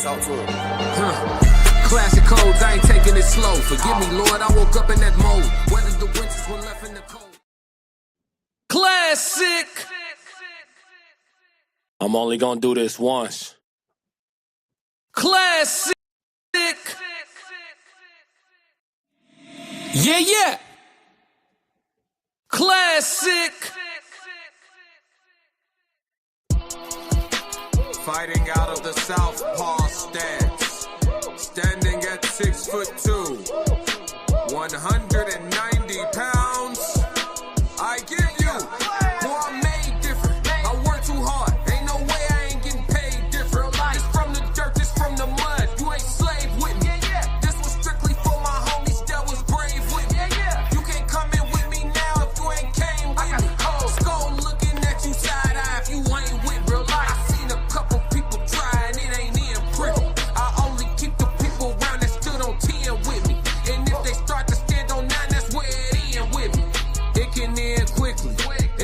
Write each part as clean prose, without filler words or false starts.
Talk to it. Classic codes, I ain't taking it slow. Forgive me, Lord, I woke up in that mode. Whether the winters were left in the cold. Classic. I'm only gonna do this once. Classic. Yeah. Classic. Fighting out of the southpaw stance, standing at 6'2", 190 pounds. I give you, boy, I'm made different. I work too hard. Ain't no way I ain't getting paid different. This from the dirt, this from the mud. You ain't slave with me. This was strictly for my homies that was brave with me. You can't come in with me now if you ain't came with me. Skull looking at you side eye if you ain't with real life. I seen a couple people try and it ain't in pretty. I only keep the people around that stood on 10 with me. And if they start to stand on 9, that's where it end with me. It can end quickly.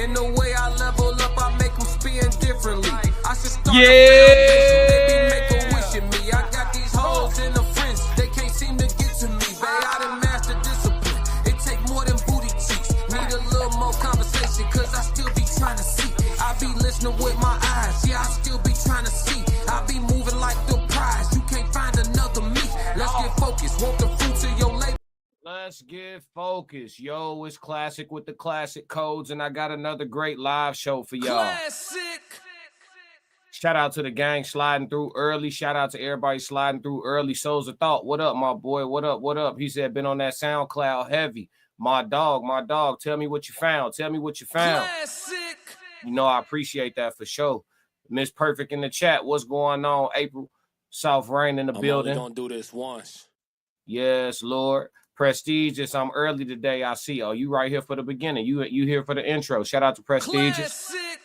In the way I level up, I make them spin differently. I should start maybe make a wish at me. I got these hoes in the fringe. They can't seem to get to me. Babe, I done mastered discipline. It take more than booty cheeks. Need a little more conversation, cause I still be trying to see. I be listening with my eyes. Yeah, I still be trying to see. I be moving like the prize. You can't find another me. Let's get focused. Want the fruits of your labor. Let's get focused. Yo, it's Classic with the classic codes, and I got another great live show for y'all. Classic. Shout out to the gang sliding through early. Shout out to everybody sliding through early. Souls of Thought. What up, my boy? What up? He said, been on that SoundCloud heavy. My dog. Tell me what you found. Classic. You know, I appreciate that for sure. Miss Perfect in the chat. What's going on, April? South Rain in the building. I'm only gonna do this once. Yes, Lord. Prestigious, I'm early today. I see. Oh, you right here for the beginning. You here for the intro. Shout out to Prestigious. Classic.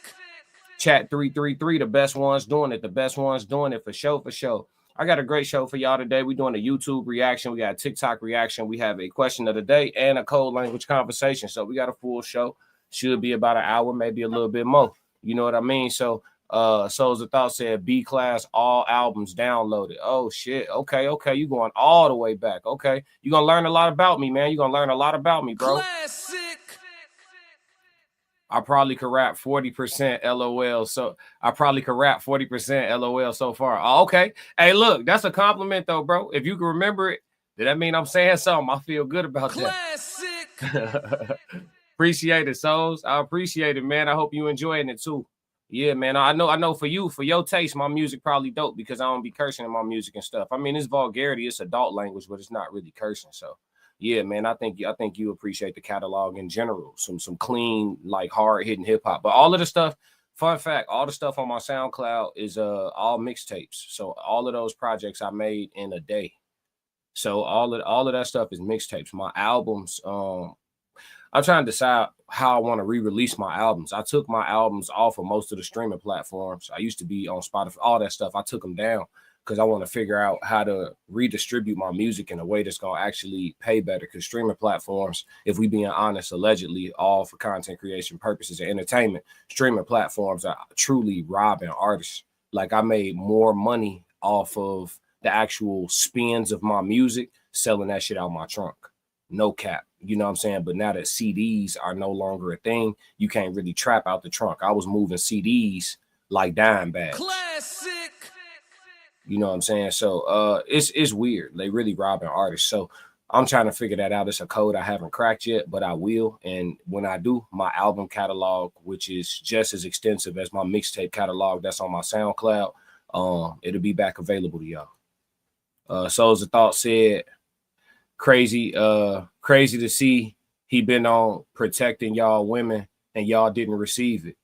Chat 333. The best ones doing it. For sure. I got a great show for y'all today. We're doing a YouTube reaction. We got a TikTok reaction. We have a question of the day and a code language conversation. So we got a full show. Should be about an hour, maybe a little bit more. You know what I mean? So Souls of Thought said B class, all albums downloaded. Oh shit. Okay. You going all the way back. Okay. You gonna learn a lot about me, man. You gonna learn a lot about me, bro. Classic. I probably could rap 40% LOL. So I probably could rap 40% LOL so far. Oh, okay. Hey, look, that's a compliment though, bro. If you can remember it, does that mean I'm saying something? I feel good about that. Appreciate it, Souls. I appreciate it, man. I hope you enjoying it too. Yeah, man. I know for you, for your taste, my music probably dope because I don't be cursing in my music and stuff. I mean, it's vulgarity, it's adult language, but it's not really cursing. So yeah, man, I think you appreciate the catalog in general. Some clean, like hard hitting hip hop. But all of the stuff, fun fact, all the stuff on my SoundCloud is all mixtapes. So all of those projects I made in a day. So all of that stuff is mixtapes. My albums, I'm trying to decide how I want to re-release my albums. I took my albums off of most of the streaming platforms. I used to be on Spotify, all that stuff. I took them down because I want to figure out how to redistribute my music in a way that's going to actually pay better. Because streaming platforms, if we being honest, allegedly all for content creation purposes and entertainment, streaming platforms are truly robbing artists. Like I made more money off of the actual spins of my music, selling that shit out my trunk. No cap, you know what I'm saying? But now that CDs are no longer a thing, you can't really trap out the trunk. I was moving CDs like dime bags. Classic. You know what I'm saying? So it's weird. They really robbing artists. So I'm trying to figure that out. It's a code I haven't cracked yet, but I will. And when I do, my album catalog, which is just as extensive as my mixtape catalog that's on my SoundCloud, it'll be back available to y'all. Souls of Thought said, crazy to see he been on protecting y'all women and y'all didn't receive it.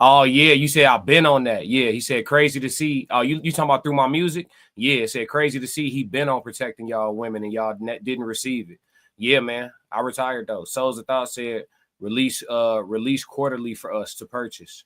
Oh yeah, you said I've been on that. Yeah, he said crazy to see. Oh, you talking about through my music? Yeah, it said crazy to see he been on protecting y'all women and y'all didn't receive it. Yeah, man, I retired though. Souls of Thought said release quarterly for us to purchase.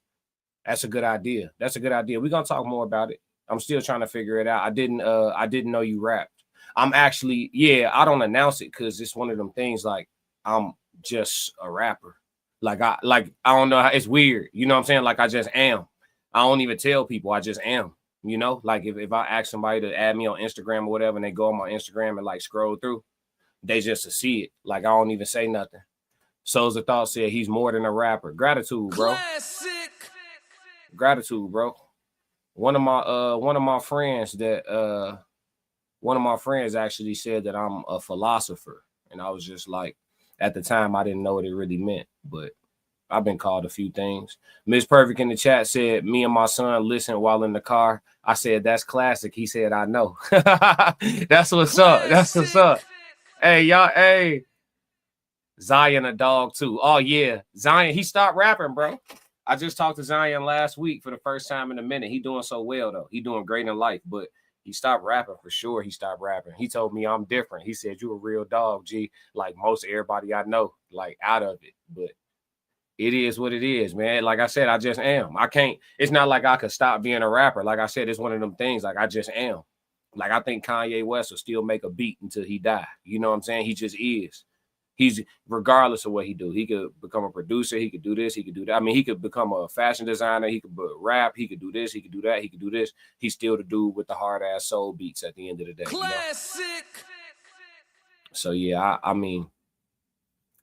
That's a good idea. We're gonna talk more about it. I'm still trying to figure it out. I didn't know you rapped. I'm actually, I don't announce it because it's one of them things like I'm just a rapper. Like I don't know how, it's weird. You know what I'm saying? Like I just am. I don't even tell people, I just am. You know, like if I ask somebody to add me on Instagram or whatever, and they go on my Instagram and like scroll through, they just to see it. Like I don't even say nothing. Souls of Thought said he's more than a rapper. Gratitude, bro. Classic. Gratitude, bro. One of my friends actually said that I'm a philosopher. And I was just like, at the time, I didn't know what it really meant, but I've been called a few things. Miss Perfect in the chat said, me and my son listen while in the car. I said, that's classic. He said, I know. That's what's up. That's what's up. Hey, y'all. Hey, Zion a dog too. Oh, yeah. Zion, he stopped rapping, bro. I just talked to Zion last week for the first time in a minute. He doing so well, though. He doing great in life, but he stopped rapping for sure. He stopped rapping. He told me I'm different. He said, you a real dog, G. Like most everybody I know, like out of it. But it is what it is, man. Like I said, I just am. I can't, it's not like I could stop being a rapper. Like I said, it's one of them things. Like I just am. Like I think Kanye West will still make a beat until he die. You know what I'm saying? He just is. He's regardless of what he do. He could become a producer. He could do this. He could do that. I mean, he could become a fashion designer. He could rap. He could do this. He could do that. He could do this. He's still the dude with the hard ass soul beats at the end of the day. Classic. You know? So yeah, I mean,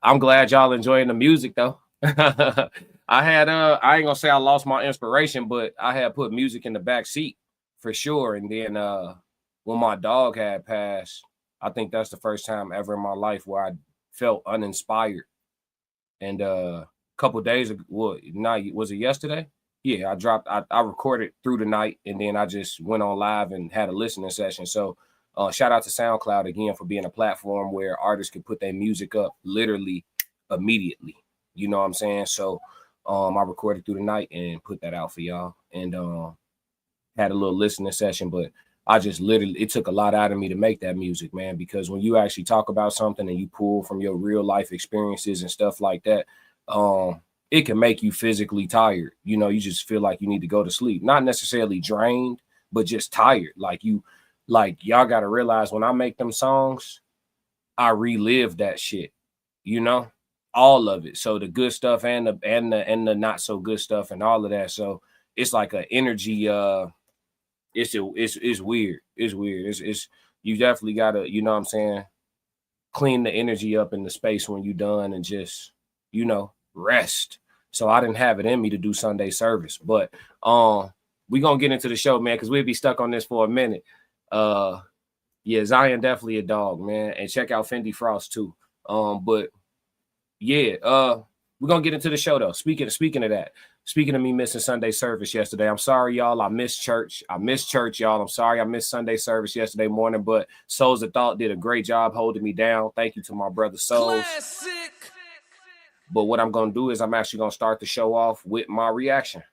I'm glad y'all enjoying the music though. I ain't gonna say I lost my inspiration, but I had put music in the back seat for sure. And then when my dog had passed, I think that's the first time ever in my life where I felt uninspired. And a couple days ago, was it yesterday? Yeah, I recorded through the night, and then I just went on live and had a listening session. So shout out to SoundCloud again for being a platform where artists can put their music up literally immediately. You know what I'm saying? So I recorded through the night and put that out for y'all, and had a little listening session. But I just literally, it took a lot out of me to make that music, man, because when you actually talk about something and you pull from your real life experiences and stuff like that, it can make you physically tired. You know, you just feel like you need to go to sleep, not necessarily drained, but just tired. Like y'all got to realize when I make them songs, I relive that shit, you know, all of it. So the good stuff and the not so good stuff and all of that. So it's like an energy, it's weird. It's weird. It's you definitely gotta, you know what I'm saying, clean the energy up in the space when you done and just, you know, rest. So I didn't have it in me to do Sunday service, but we gonna get into the show, man, because we'll be stuck on this for a minute. Yeah, Zion definitely a dog, man, and check out Fendi Frost too. But yeah, we're gonna get into the show though. Speaking of that. Speaking of me missing Sunday service yesterday, I'm sorry, y'all. I missed church, y'all. I'm sorry I missed Sunday service yesterday morning, but Souls of Thought did a great job holding me down. Thank you to my brother Souls. Classic. But what I'm going to do is I'm actually going to start the show off with my reaction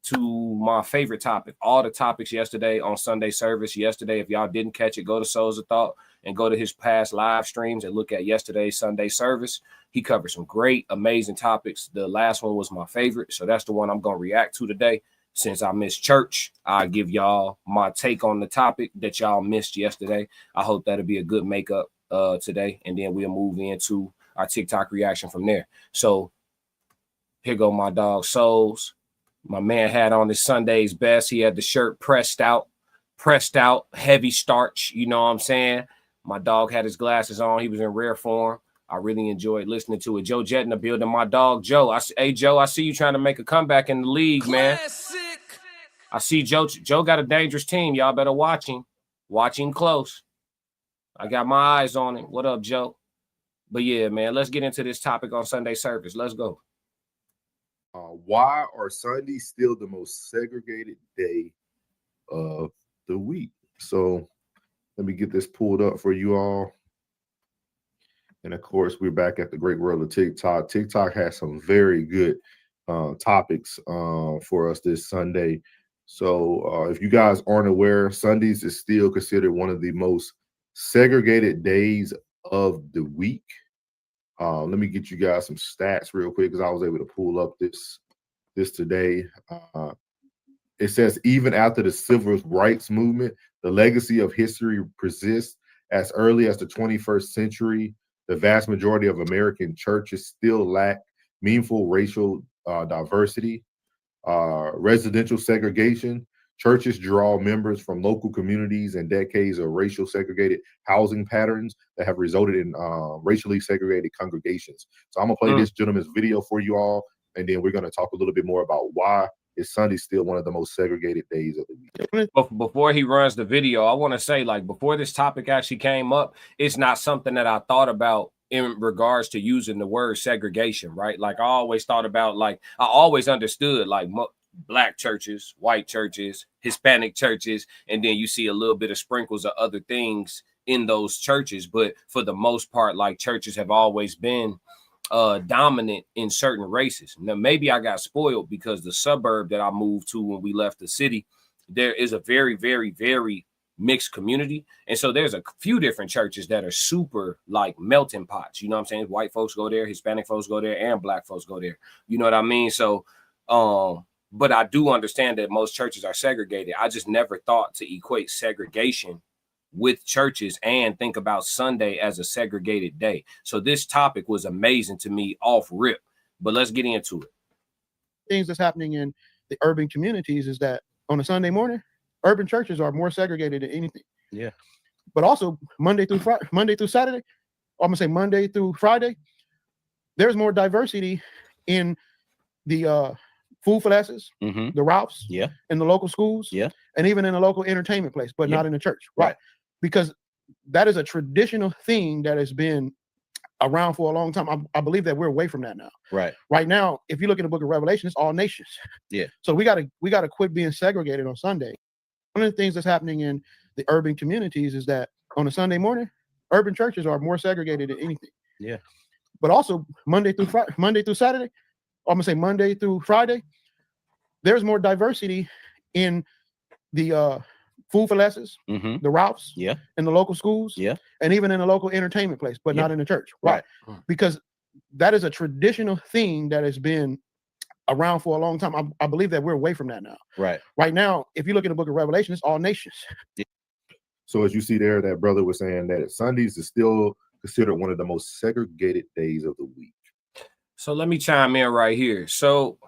to my favorite topic. All the topics yesterday on Sunday service. Yesterday, if y'all didn't catch it, go to Souls of Thought and go to his past live streams and look at yesterday's Sunday service. He covered some great, amazing topics. The last one was my favorite, so that's the one I'm going to react to today. Since I missed church, I'll give y'all my take on the topic that y'all missed yesterday. I hope that'll be a good makeup today, and then we'll move into our TikTok reaction from there. So here go my dog Souls. My man had on his Sunday's best. He had the shirt pressed out, heavy starch. You know what I'm saying? My dog had his glasses on. He was in rare form. I really enjoyed listening to it. Joe Jet in the building. My dog Joe. Hey Joe, I see you trying to make a comeback in the league, man. Classic. I see Joe. Joe got a dangerous team. Y'all better watch him. Watch him close. I got my eyes on him. What up, Joe? But yeah, man, let's get into this topic on Sunday service. Let's go. Why are Sundays still the most segregated day of the week? So let me get this pulled up for you all. And of course, we're back at the great world of TikTok. TikTok has some very good topics for us this Sunday. So if you guys aren't aware, Sundays is still considered one of the most segregated days of the week. Let me get you guys some stats real quick because I was able to pull up this today. It says even after the civil rights movement, the legacy of history persists. As early as the 21st century, the vast majority of American churches still lack meaningful racial diversity, residential segregation, Churches draw members from local communities and decades of racial segregated housing patterns that have resulted in racially segregated congregations. So I'm gonna play this gentleman's video for you all, and then we're gonna talk a little bit more about why is Sunday still one of the most segregated days of the week. Before he runs the video, I want to say, like, before this topic actually came up, it's not something that I thought about in regards to using the word segregation, right? Like, I always thought about, like, I always understood, like, Black churches, white churches, Hispanic churches, and then you see a little bit of sprinkles of other things in those churches. But for the most part, like, churches have always been dominant in certain races. Now, maybe I got spoiled because the suburb that I moved to when we left the city, there is a very, very, very mixed community. And so there's a few different churches that are super like melting pots. You know what I'm saying? White folks go there, Hispanic folks go there, and Black folks go there. You know what I mean? So, but I do understand that most churches are segregated. I just never thought to equate segregation with churches and think about Sunday as a segregated day. So this topic was amazing to me off rip, but let's get into it. Things that's happening in the urban communities is that on a Sunday morning, urban churches are more segregated than anything. Yeah. But also Monday through Saturday, I'm gonna say Monday through Friday, there's more diversity in the food classes, the routes, in the local schools, and even in a local entertainment place, but not in the church, right? Because that is a traditional thing that has been around for a long time. I believe that we're away from that now. Right now, if you look at the book of Revelation, it's all nations. So we gotta quit being segregated on Sunday. One of the things that's happening in the urban communities is that on a Sunday morning, urban churches are more segregated than anything. But also Monday through Saturday, I'm gonna say Monday through Friday, there's more diversity in the food classes, the routes, in the local schools, and even in a local entertainment place, but not in the church, right? Because that is a traditional thing that has been around for a long time. I believe that we're away from that now. Right now, if you look at the book of Revelation, it's all nations. So as you see there, that brother was saying that Sundays is still considered one of the most segregated days of the week. So let me chime in right here. So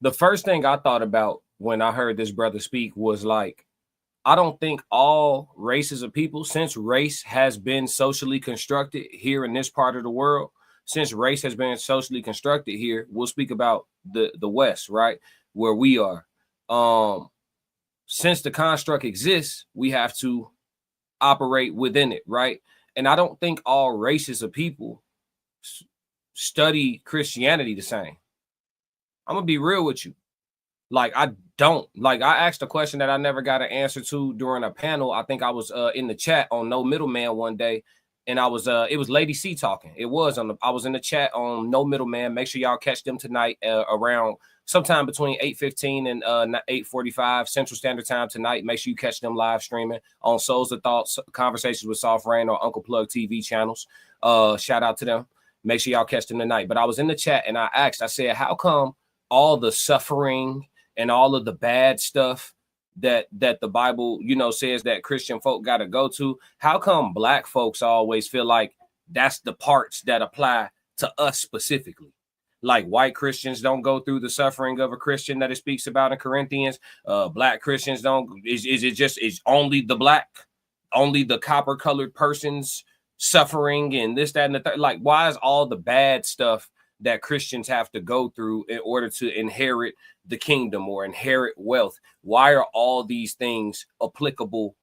the first thing I thought about when I heard this brother speak was like, I don't think all races of people, since race has been socially constructed here in this part of the world, since race has been socially constructed here, we'll speak about the West, right? Where we are. Since the construct exists, we have to operate within it, right? And I don't think all races of people study Christianity the same. I'm gonna be real with you. Like, I don't. Like, I asked a question that I never got an answer to during a panel. I think I was in the chat on No Middleman one day, and I was it was Lady C talking. I was in the chat on No Middleman. Make sure y'all catch them tonight around sometime between 8:15 and 8:45 Central Standard Time tonight. Make sure you catch them live streaming on Souls of Thoughts, Conversations with Soft Rain, or Uncle Plug TV channels. Shout out to them. Make sure y'all catch them tonight. But I was in the chat and I said, how come all the suffering and all of the bad stuff that the Bible, you know, says that Christian folk got to go to, how come Black folks always feel like that's the parts that apply to us specifically? Like, white Christians don't go through the suffering of a Christian that it speaks about in Corinthians. Black Christians don't. Is only the copper colored persons suffering and this, that, and the third? Like, why is all the bad stuff that Christians have to go through in order to inherit the kingdom or inherit wealth? Why are all these things applicable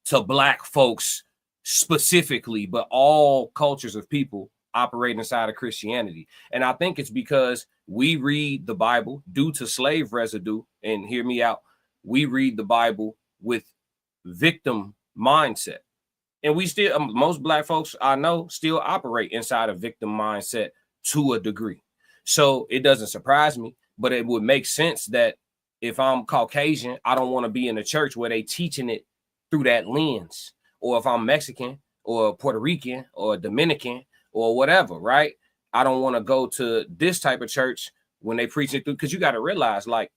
to Black folks specifically, but all cultures of people operate inside of Christianity? And I think it's because we read the Bible due to slave residue, and hear me out, we read the Bible with victim mindset. And we still, most Black folks I know still operate inside a victim mindset to a degree. So it doesn't surprise me, but it would make sense that if I'm Caucasian, I don't want to be in a church where they teaching it through that lens. Or if I'm Mexican or Puerto Rican or Dominican or whatever, right? I don't want to go to this type of church when they preach it through, because you got to realize, like,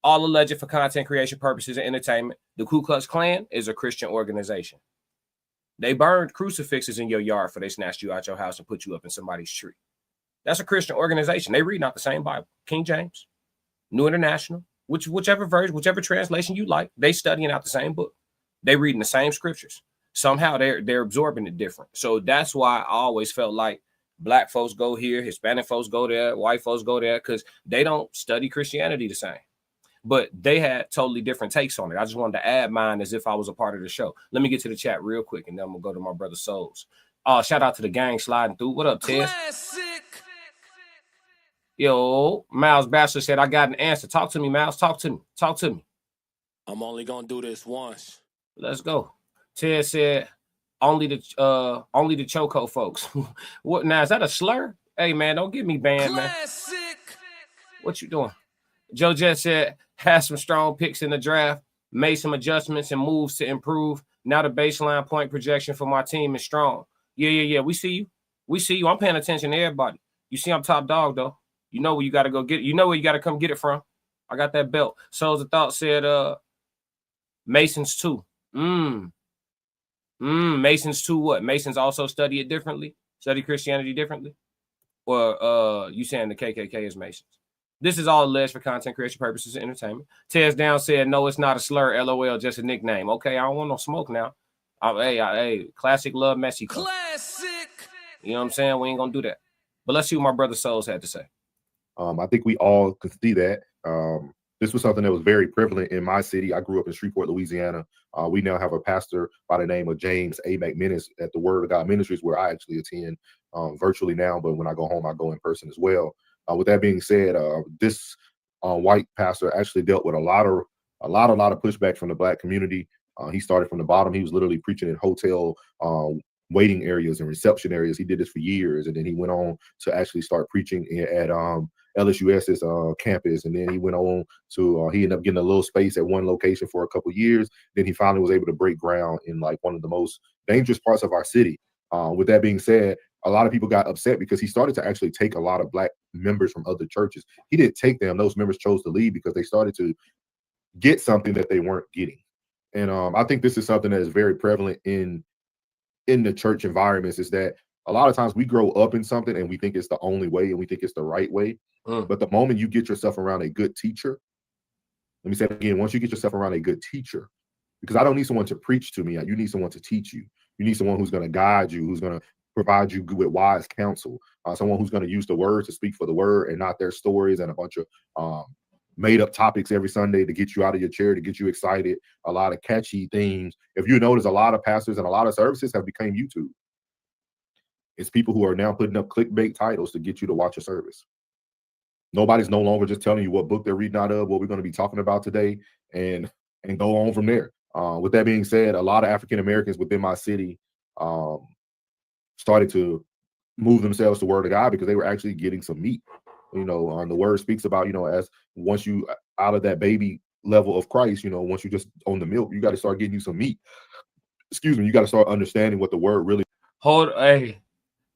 all alleged for content creation purposes and entertainment, the Ku Klux Klan is a Christian organization. They burned crucifixes in your yard for they snatched you out your house and put you up in somebody's tree. That's a Christian organization. They read not the same Bible. King James, New International, whichever version, whichever translation you like, they studying out the same book. They reading the same scriptures. Somehow they're absorbing it different. So that's why I always felt like black folks go here, Hispanic folks go there, white folks go there, because they don't study Christianity the same. But they had totally different takes on it. I just wanted to add mine as if I was a part of the show. Let me get to the chat real quick, and then I'm gonna go to my brother Souls. Shout out to the gang sliding through. What up, Tez? Yo, Miles Bachelor said, I got an answer. Talk to me, Miles. Talk to me. Talk to me. I'm only gonna do this once. Let's go. Ted said, only the choco folks. What now? Is that a slur? Hey man, don't get me banned, man. What you doing? Joe Jet said, has some strong picks in the draft, made some adjustments and moves to improve. Now the baseline point projection for my team is strong. Yeah. We see you. We see you. I'm paying attention to everybody. You see I'm top dog though. You know where you gotta go get it. You know where you gotta come get it from. I got that belt. Souls of Thought said Masons too. Masons too what? Masons also study it differently? Study Christianity differently? Or you saying the KKK is Masons? This is all alleged for content creation purposes and entertainment. Tez Down said, no, it's not a slur. LOL, just a nickname. Okay, I don't want no smoke now. Hey, classic love Mexico. Classic. You know what I'm saying? We ain't gonna do that. But let's see what my brother Souls had to say. I think we all could see that. This was something that was very prevalent in my city. I grew up in Shreveport, Louisiana. We now have a pastor by the name of James A. McMinnis at the Word of God Ministries, where I actually attend virtually now. But when I go home, I go in person as well. With that being said, this white pastor actually dealt with a lot of pushback from the Black community. He started from the bottom. He was literally preaching in hotel waiting areas and reception areas. He did this for years, and then he went on to actually start preaching at LSUS's campus, and then he went on to he ended up getting a little space at one location for a couple of years. Then he finally was able to break ground in like one of the most dangerous parts of our city. With that being said, a lot of people got upset because he started to actually take a lot of Black members from other churches. He didn't take them; those members chose to leave because they started to get something that they weren't getting. And I think this is something that is very prevalent in the church environments, is that a lot of times we grow up in something and we think it's the only way and we think it's the right way. But the moment you get yourself around a good teacher, let me say it again, once you get yourself around a good teacher, because I don't need someone to preach to me, you need someone to teach you. You need someone who's going to guide you, who's going to provide you with wise counsel, someone who's going to use the word to speak for the word and not their stories and a bunch of made up topics every Sunday to get you out of your chair, to get you excited, a lot of catchy themes. If you notice, a lot of pastors and a lot of services have become YouTube. It's people who are now putting up clickbait titles to get you to watch a service. Nobody's no longer just telling you what book they're reading out of, what we're going to be talking about today, and go on from there. With that being said, a lot of African Americans within my city started to move themselves to Word of God because they were actually getting some meat. The word speaks about, as once you out of that baby level of Christ, once you just on the milk, you got to start getting you some meat. Excuse me, you got to start understanding what the word really. Hey,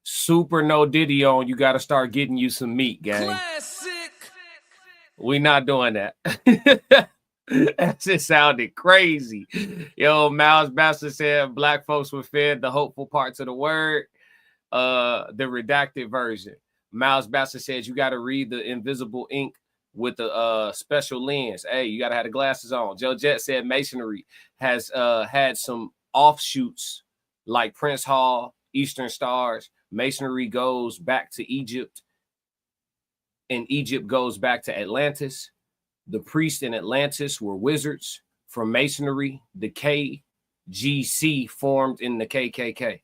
super no Diddy on. You got to start getting you some meat, gang. Classic. We not doing that. That just sounded crazy. Yo, Miles Bastard said Black folks were fed the hopeful parts of the word, the redacted version. Miles Bastard says you got to read the invisible ink with the special lens. Hey, you got to have the glasses on. Joe Jet said Masonry has had some offshoots like Prince Hall, Eastern Stars. Masonry goes back to Egypt, and Egypt goes back to Atlantis. The priests in Atlantis were wizards. From Masonry, the KGC formed in the KKK.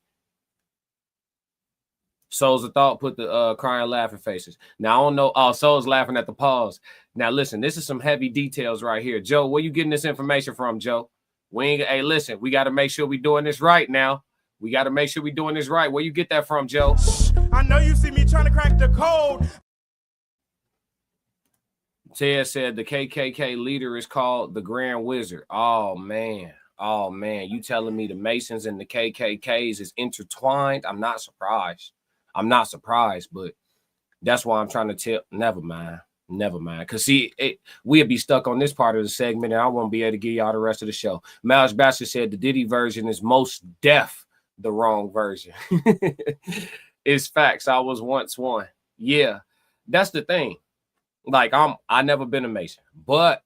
Souls of Thought put the crying laughing faces. Now I don't know. Oh, Souls laughing at the pause. Now listen, this is some heavy details right here. Joe, where you getting this information from, Joe? Hey, listen, we got to make sure we doing this right now. We got to make sure we doing this right. Where you get that from, Joe? I know you see me trying to crack the code. Ted said the KKK leader is called the Grand Wizard. Oh man. You telling me the Masons and the KKKs is intertwined? I'm not surprised, but that's why I'm trying to tell. Never mind. Because see, we'll be stuck on this part of the segment, and I won't be able to give y'all the rest of the show. Miles Bastard said the Diddy version is most deaf the wrong version. It's facts. I was once one. Yeah, that's the thing. Like I never been a Mason, but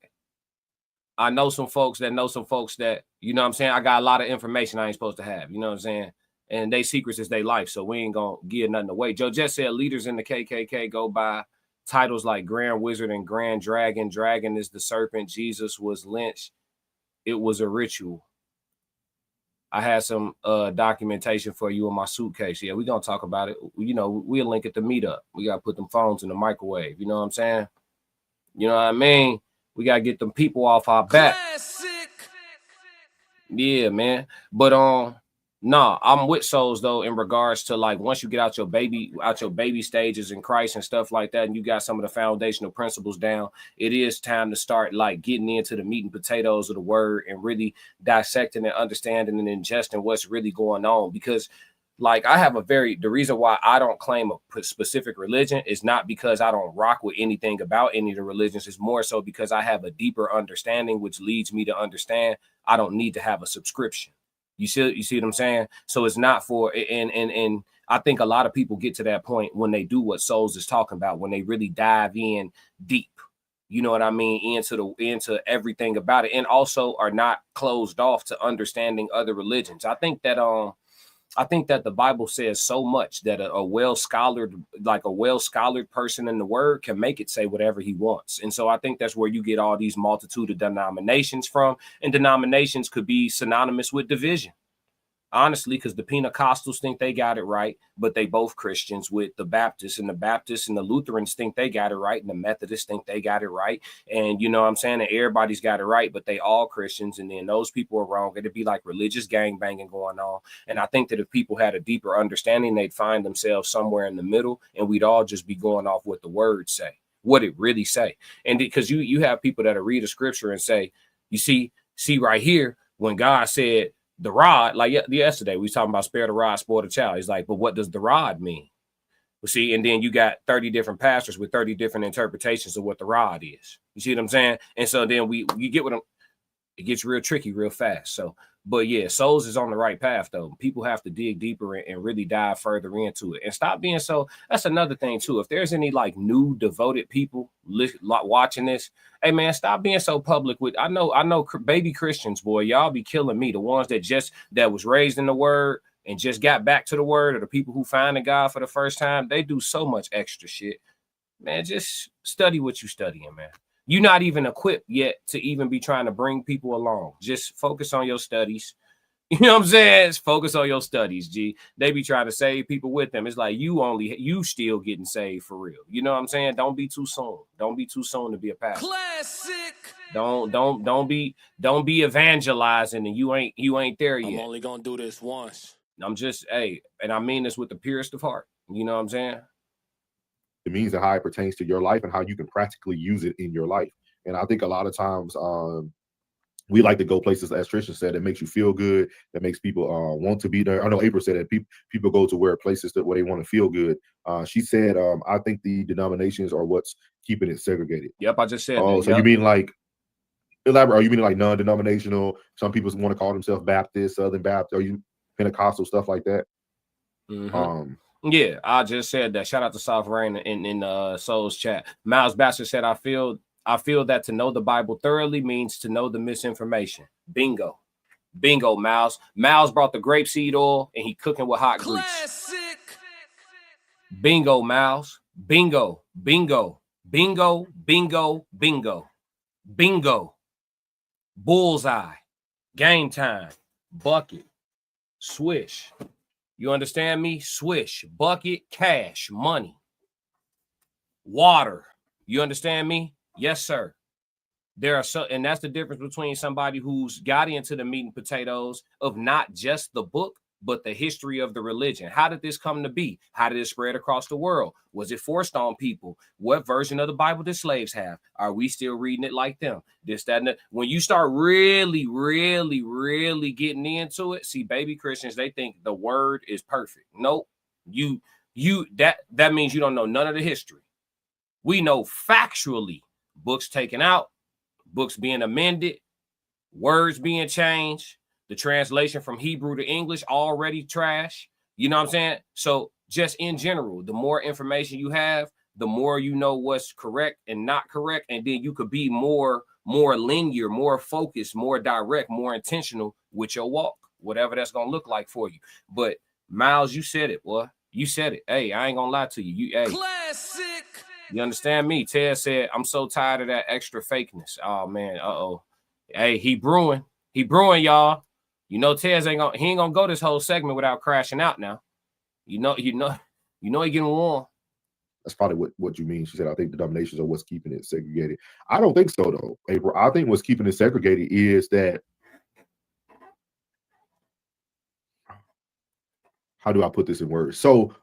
I know some folks that, you know what I'm saying, I got a lot of information I ain't supposed to have, you know what I'm saying? And they secrets is their life, so we ain't gonna give nothing away. Joe just said leaders in the KKK go by titles like Grand Wizard and Grand Dragon. Dragon is the serpent. Jesus was lynched. It was a ritual. I had some documentation for you in my suitcase. Yeah, we're gonna talk about it. You know, we'll link it to meetup. We gotta put them phones in the microwave. You know what I'm saying? You know what I mean? We gotta get them people off our back. Classic. Yeah, man. But nah, I'm with souls though in regards to like once you get out your baby stages in Christ and stuff like that, and you got some of the foundational principles down, it is time to start like getting into the meat and potatoes of the word and really dissecting and understanding and ingesting what's really going on. Because like the reason why I don't claim a specific religion is not because I don't rock with anything about any of the religions. It's more so because I have a deeper understanding, which leads me to understand I don't need to have a subscription. You see what I'm saying? So it's not for, and I think a lot of people get to that point when they do what Souls is talking about, when they really dive in deep, you know what I mean, into everything about it, and also are not closed off to understanding other religions. I think that the Bible says so much that a well-scholared person in the word can make it say whatever he wants. And so I think that's where you get all these multitude of denominations from. And denominations could be synonymous with division. Honestly, because the Pentecostals think they got it right, but they both Christians with the Baptists and the Lutherans think they got it right, and the Methodists think they got it right. And you know what I'm saying? And everybody's got it right, but they all Christians, and then those people are wrong. It'd be like religious gangbanging going on. And I think that if people had a deeper understanding, they'd find themselves somewhere in the middle, and we'd all just be going off what the words say, what it really say. And because you have people that read a scripture and say, you see right here, when God said, the rod, like yesterday, we was talking about spare the rod, spoil the child. He's like, but what does the rod mean? Well, see, and then you got 30 different pastors with 30 different interpretations of what the rod is. You see what I'm saying? And so then you get what it gets real tricky real fast. So, but yeah, Souls is on the right path though. People have to dig deeper and really dive further into it and stop being so. That's another thing too. If there's any like new devoted people watching this, hey man, stop being so public with. I know, baby Christians, boy, y'all be killing me. The ones that was raised in the word and just got back to the word, or the people who finding God for the first time, they do so much extra shit. Man, just study what you studying, man. You're not even equipped yet to even be trying to bring people along. Just focus on your studies. You know what I'm saying? Just focus on your studies, G. They be trying to save people with them. It's like you still getting saved for real. You know what I'm saying? Don't be too soon. Don't be too soon to be a pastor. Classic. Don't be evangelizing and you ain't there yet. I'm only gonna do this once. I'm just, and I mean this with the purest of heart. You know what I'm saying? It means how it pertains to your life and how you can practically use it in your life. And I think a lot of times we like to go places, as Trisha said, that makes you feel good, that makes people want to be there. I know April said that people go to where they want to feel good. She said, I think the denominations are what's keeping it segregated. Yep, I just said that. So you mean like, elaborate, are you meaning like non-denominational? Some people want to call themselves Baptist, Southern Baptist, or you Pentecostal, stuff like that? Mm-hmm. Yeah, I just said that. Shout out to South Rain in Soul's chat. Miles Bastard said, I feel that to know the Bible thoroughly means to know the misinformation. Bingo, Miles. Miles brought the grapeseed oil and he cooking with hot grease. Classic. Bingo, Miles. Bingo. Bullseye. Game time. Bucket. Swish. You understand me? Swish, bucket, cash, money, water. You understand me? Yes, sir. And that's the difference between somebody who's got into the meat and potatoes of not just the book, but the history of the religion. How did this come to be? How did it spread across the world? Was it forced on people? What version of the Bible did slaves have? Are we still reading it like them? This, that, and that. When you start really, really, really getting into it, see, baby Christians, they think the word is perfect. Nope. That means you don't know none of the history. We know factually books taken out, books being amended, words being changed. The translation from Hebrew to English already trash. You know what I'm saying? So just in general, the more information you have, the more you know what's correct and not correct. And then you could be more more linear, more focused, more direct, more intentional with your walk, whatever that's gonna look like for you. But Miles, you said it, boy. You said it. Hey, I ain't gonna lie to you. Hey, Classic. You understand me? Ted said, I'm so tired of that extra fakeness. Oh man, Hey, he brewing, y'all. You know, Ted's ain't gonna go this whole segment without crashing out now. You know he getting warm. That's probably what you mean. She said, I think the denominations are what's keeping it segregated. I don't think so, though, April. I think what's keeping it segregated is that, how do I put this in words? So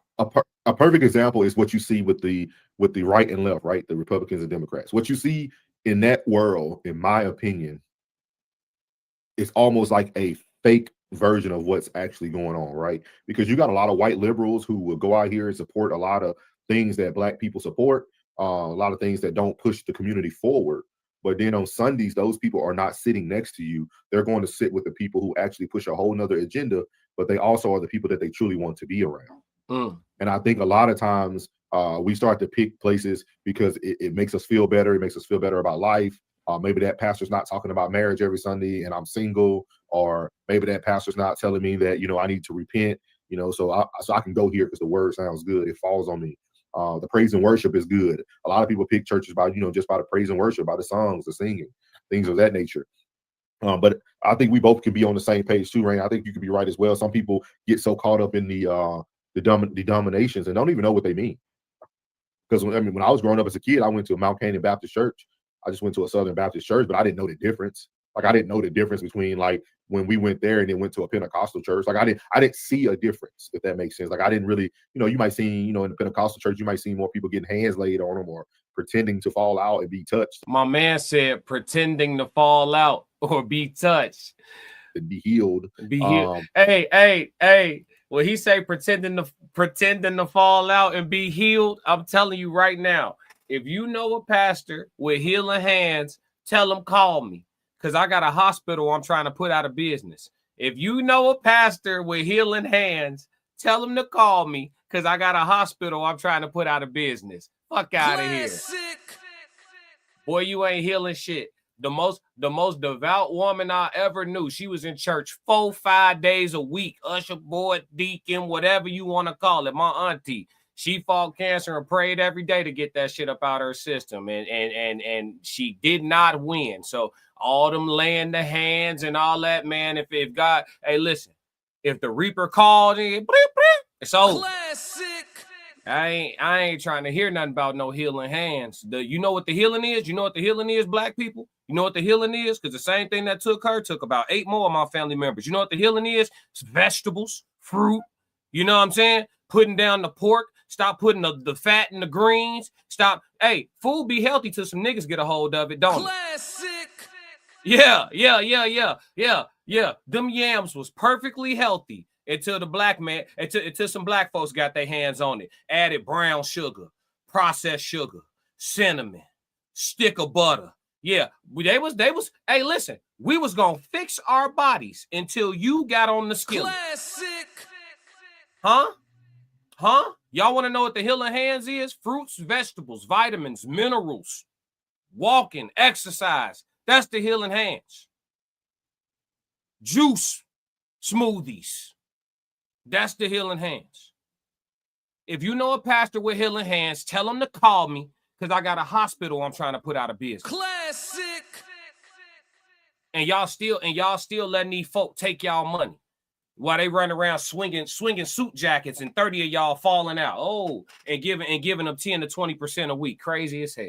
a perfect example is what you see with the right and left, right? The Republicans and Democrats. What you see in that world, in my opinion, is almost like a fake version of what's actually going on, right? Because you got a lot of white liberals who will go out here and support a lot of things that Black people support, a lot of things that don't push the community forward. But then on Sundays, those people are not sitting next to you. They're going to sit with the people who actually push a whole nother agenda, but they also are the people that they truly want to be around. And I think a lot of times we start to pick places because it makes us feel better. It makes us feel better about life. Maybe that pastor's not talking about marriage every Sunday and I'm single, or maybe that pastor's not telling me that, I need to repent, so I can go here because the word sounds good. It falls on me. The praise and worship is good. A lot of people pick churches by, just by the praise and worship, by the songs, the singing, things of that nature. But I think we both can be on the same page too, Rain. I think you could be right as well. Some people get so caught up in the denominations and don't even know what they mean. Because when I was growing up as a kid, I went to a Mount Canaan Baptist church. I just went to a Southern Baptist church, but I didn't know the difference. Like I didn't know the difference between like when we went there and then went to a Pentecostal church. Like I didn't see a difference, if that makes sense. Like I didn't really, you might see, in the Pentecostal church, you might see more people getting hands laid on them or pretending to fall out and be touched. My man said pretending to fall out or be touched. And be healed. Be healed. Hey. When he say pretending to fall out and be healed, I'm telling you right now, if you know a pastor with healing hands, tell him call me. Because I got a hospital I'm trying to put out of business. If you know a pastor with healing hands, tell him to call me because I got a hospital I'm trying to put out of business. Fuck out of here. Boy, you ain't healing shit. The most devout woman I ever knew, she was in church 4-5 days a week. Usher, board, deacon, whatever you want to call it. My auntie. She fought cancer and prayed every day to get that shit up out of her system. And she did not win. So all them laying the hands and all that, man. If God, hey, listen, if the Reaper called, it's over. Classic. I ain't trying to hear nothing about no healing hands. You know what the healing is? You know what the healing is, Black people? You know what the healing is? Because the same thing that took her took about 8 more of my family members. You know what the healing is? It's vegetables, fruit. You know what I'm saying? Putting down the pork. Stop putting the fat in the greens. Stop. Hey, food be healthy till some niggas get a hold of it, don't it? Classic. Yeah. Them yams was perfectly healthy until the black man, until some black folks got their hands on it. Added brown sugar, processed sugar, cinnamon, stick of butter. Yeah, they was. Hey, listen, we was gonna fix our bodies until you got on the skillet. Classic. Huh? Y'all want to know what the healing hands is? Fruits, vegetables, vitamins, minerals, walking, exercise. That's the healing hands. Juice, smoothies. That's the healing hands. If you know a pastor with healing hands, tell him to call me because I got a hospital I'm trying to put out of business. Classic. And y'all still letting these folk take y'all money while they run around swinging suit jackets and 30 of y'all falling out. Oh, and giving them 10 to 20% a week. Crazy as hell.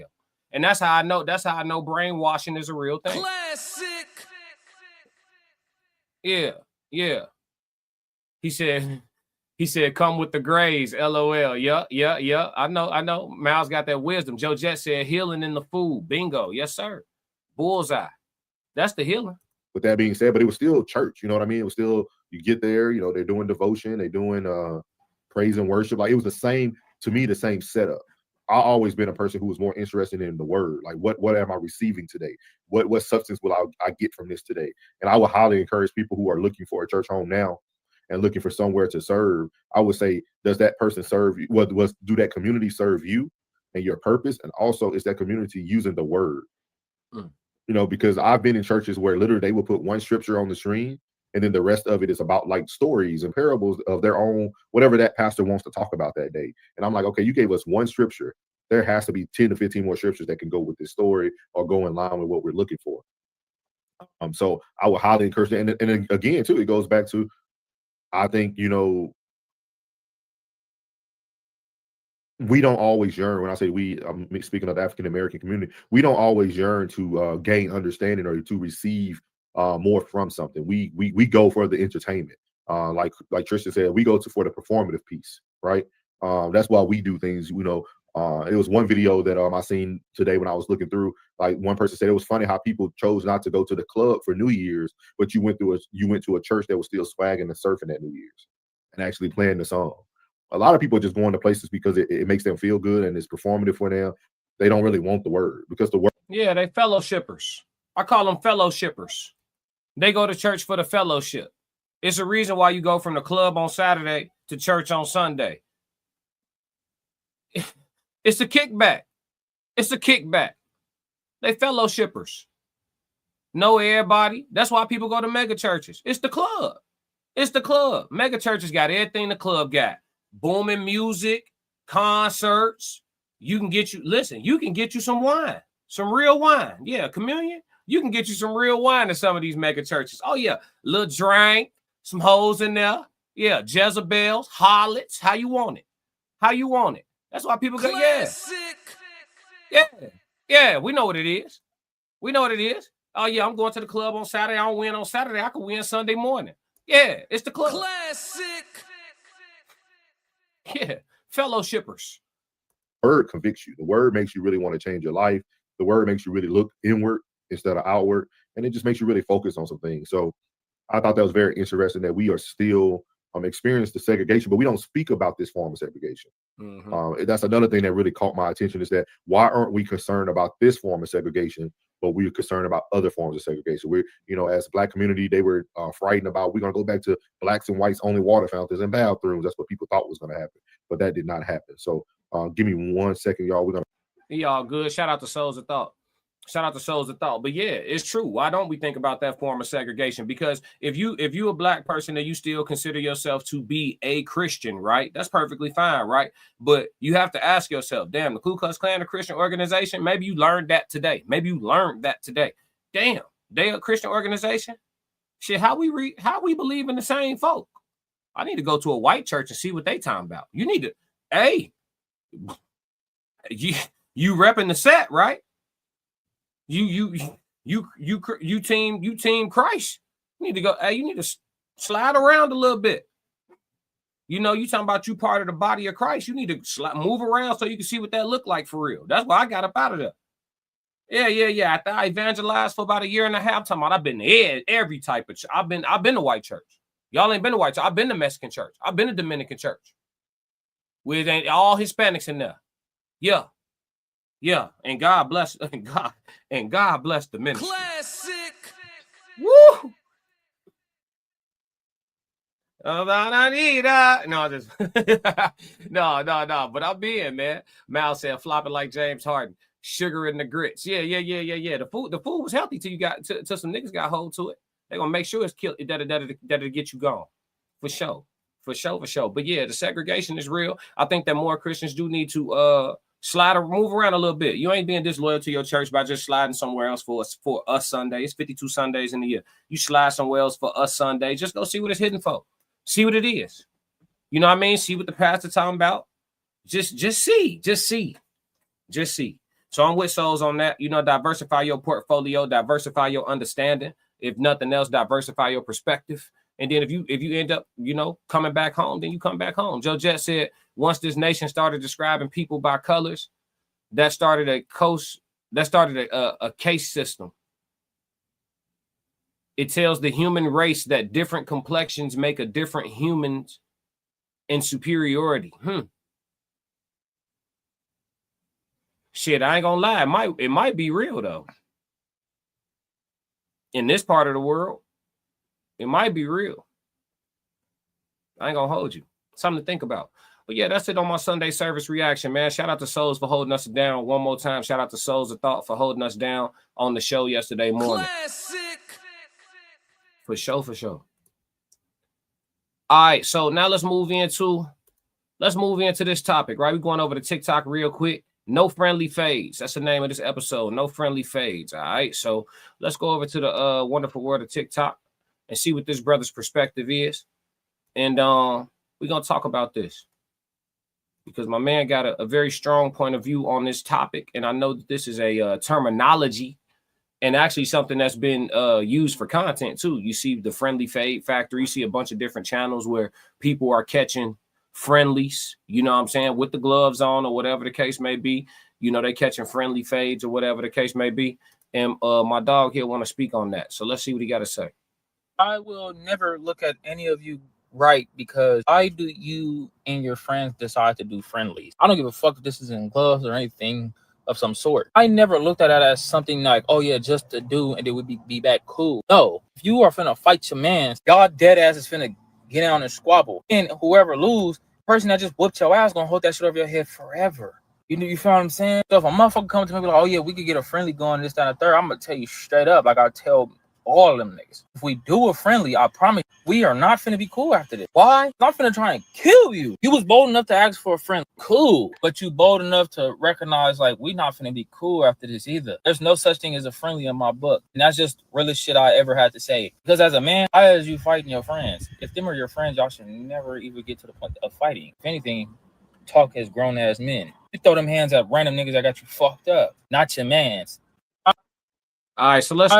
And that's how I know brainwashing is a real thing. Classic. Yeah. He said, come with the grays, LOL. Yeah. I know. Miles got that wisdom. Joe Jet said healing in the food. Bingo. Yes, sir. Bullseye. That's the healing. With that being said, but it was still church. You know what I mean? It was still, you get there, they're doing devotion, they're doing praise and worship. Like it was the same setup. I've always been a person who was more interested in the word. Like what am I receiving today? What substance will I get from this today? And I would highly encourage people who are looking for a church home now and looking for somewhere to serve. I would say, does that person serve you? Do that community serve you and your purpose? And also, is that community using the word? You know, because I've been in churches where literally they will put one scripture on the screen, and then the rest of it is about like stories and parables of their own, whatever that pastor wants to talk about that day. And I'm like, okay, you gave us one scripture. There has to be 10 to 15 more scriptures that can go with this story or go in line with what we're looking for. So I would highly encourage that. And again, too, it goes back to, I think, you know, we don't always yearn. When I say we, I'm speaking of the African American community, we don't always yearn to gain understanding or to receive more from something. We go for the entertainment. Like Tristan said, we go for the performative piece, right? That's why we do things. You know, it was one video that I seen today when I was looking through. Like one person said, it was funny how people chose not to go to the club for New Year's, but you went to a church that was still swagging and surfing at New Year's and actually playing the song. A lot of people just going to places because it makes them feel good and it's performative for them. They don't really want the word because the word. Yeah, they fellowshippers. I call them fellowshippers. They go to church for the fellowship. It's a reason why you go from the club on Saturday to church on Sunday. It's the kickback. It's the kickback. They fellowshippers. Know everybody. That's why people go to mega churches. It's the club. It's the club. Mega churches got everything the club got. Booming music, concerts. You can get you some wine, some real wine. Yeah, communion. You can get you some real wine in some of these mega churches. Oh, yeah. Little drink, some hoes in there. Yeah, Jezebels, harlots. How you want it? How you want it? That's why people go, yeah, we know what it is. We know what it is. Oh, yeah, I'm going to the club on Saturday. I don't win on Saturday. I can win Sunday morning. Yeah, it's the club. Classic. Yeah, fellowshippers. The word convicts you. The word makes you really want to change your life. The word makes you really look inward instead of outward. And it just makes you really focus on some things. So I thought that was very interesting that we are still experiencing the segregation, but we don't speak about this form of segregation. Mm-hmm. That's another thing that really caught my attention, is that why aren't we concerned about this form of segregation, but we're concerned about other forms of segregation? We're, you know, as a Black community, they were frightened about, we're going to go back to blacks and whites only water fountains and bathrooms. That's what people thought was going to happen, but that did not happen. So give me 1 second, y'all. We're going to. Y'all good. Shout out to Souls of Thought. Shout out to Souls of Thought. But yeah, it's true. Why don't we think about that form of segregation? Because if you a Black person and you still consider yourself to be a Christian, right? That's perfectly fine, right? But you have to ask yourself, damn, the Ku Klux Klan, a Christian organization? Maybe you learned that today. Damn, they a Christian organization? Shit, how we believe in the same folk? I need to go to a white church and see what they talking about. You need to, hey, you repping the set, right? You team Christ. You need to go. Hey, you need to slide around a little bit. You know, you talking about you part of the body of Christ. You need to move around so you can see what that look like for real. That's why I got up out of there. Yeah. After I evangelized for about 1.5 years, talking about I've been to every type of church. I've been to white church. Y'all ain't been to white church. I've been to Mexican church. I've been to Dominican church. With all Hispanics in there. Yeah, and God bless the ministry. Classic. Woo! No, just no. But I'm being, man. Mal said flopping like James Harden, sugar in the grits. Yeah. The food was healthy till you got till some niggas got hold to it. They're gonna make sure it's killed that'll get you gone. For sure. But yeah, the segregation is real. I think that more Christians do need to move around a little bit. You ain't being disloyal to your church by just sliding somewhere else for us Sunday. It's 52 Sundays in the year. You slide somewhere else for us Sunday. Just go see what it's hidden for. See what it is. You know what I mean? See what the pastor talking about. Just see. So I'm with Souls on that. You know, diversify your portfolio, diversify your understanding. If nothing else, diversify your perspective. And then if you end up, you know, coming back home, then you come back home. Joe Jett said, once this nation started describing people by colors, that started a case system. It tells the human race that different complexions make a different humans in superiority. Shit, I ain't gonna lie. It might be real though. In this part of the world, it might be real. I ain't gonna hold you. Something to think about. But yeah, that's it on my Sunday service reaction, man. Shout out to Souls for holding us down one more time. Shout out to Souls of Thought for holding us down on the show yesterday morning. Classic. For sure, for sure. All right, so now let's move into this topic, right? We're going over to TikTok real quick. No friendly fades. That's the name of this episode. No friendly fades. All right, so let's go over to the wonderful world of TikTok and see what this brother's perspective is. And we're gonna talk about this because my man got a very strong point of view on this topic, and I know that this is a terminology and actually something that's been used for content too. You see the friendly fade factor. You see a bunch of different channels where people are catching friendlies, you know what I'm saying, with the gloves on or whatever the case may be. You know, they catching friendly fades or whatever the case may be. And my dog here want to speak on that. So let's see what he got to say. I will never look at any of you right because why do you and your friends decide to do friendlies? I don't give a fuck if this is in gloves or anything of some sort. I never looked at it as something like, oh yeah, just to do and it would be back cool. No, if you are finna fight your man, y'all dead ass is finna get down and squabble. And whoever lose, person that just whooped your ass gonna hold that shit over your head forever. You feel what I'm saying? So if a motherfucker come to me like, oh yeah, we could get a friendly going this, that, and the third, I'm gonna tell you straight up, like I tell all of them niggas. If we do a friendly, I promise we are not finna be cool after this. Why? I'm finna try and kill you. You was bold enough to ask for a friend. Cool. But you bold enough to recognize like we not finna be cool after this either. There's no such thing as a friendly in my book. And that's just realest shit I ever had to say. Because as a man, how is you fighting your friends? If them are your friends, y'all should never even get to the point of fighting. If anything, talk as grown ass men. You throw them hands at random niggas that got you fucked up. Not your mans. All right, so let's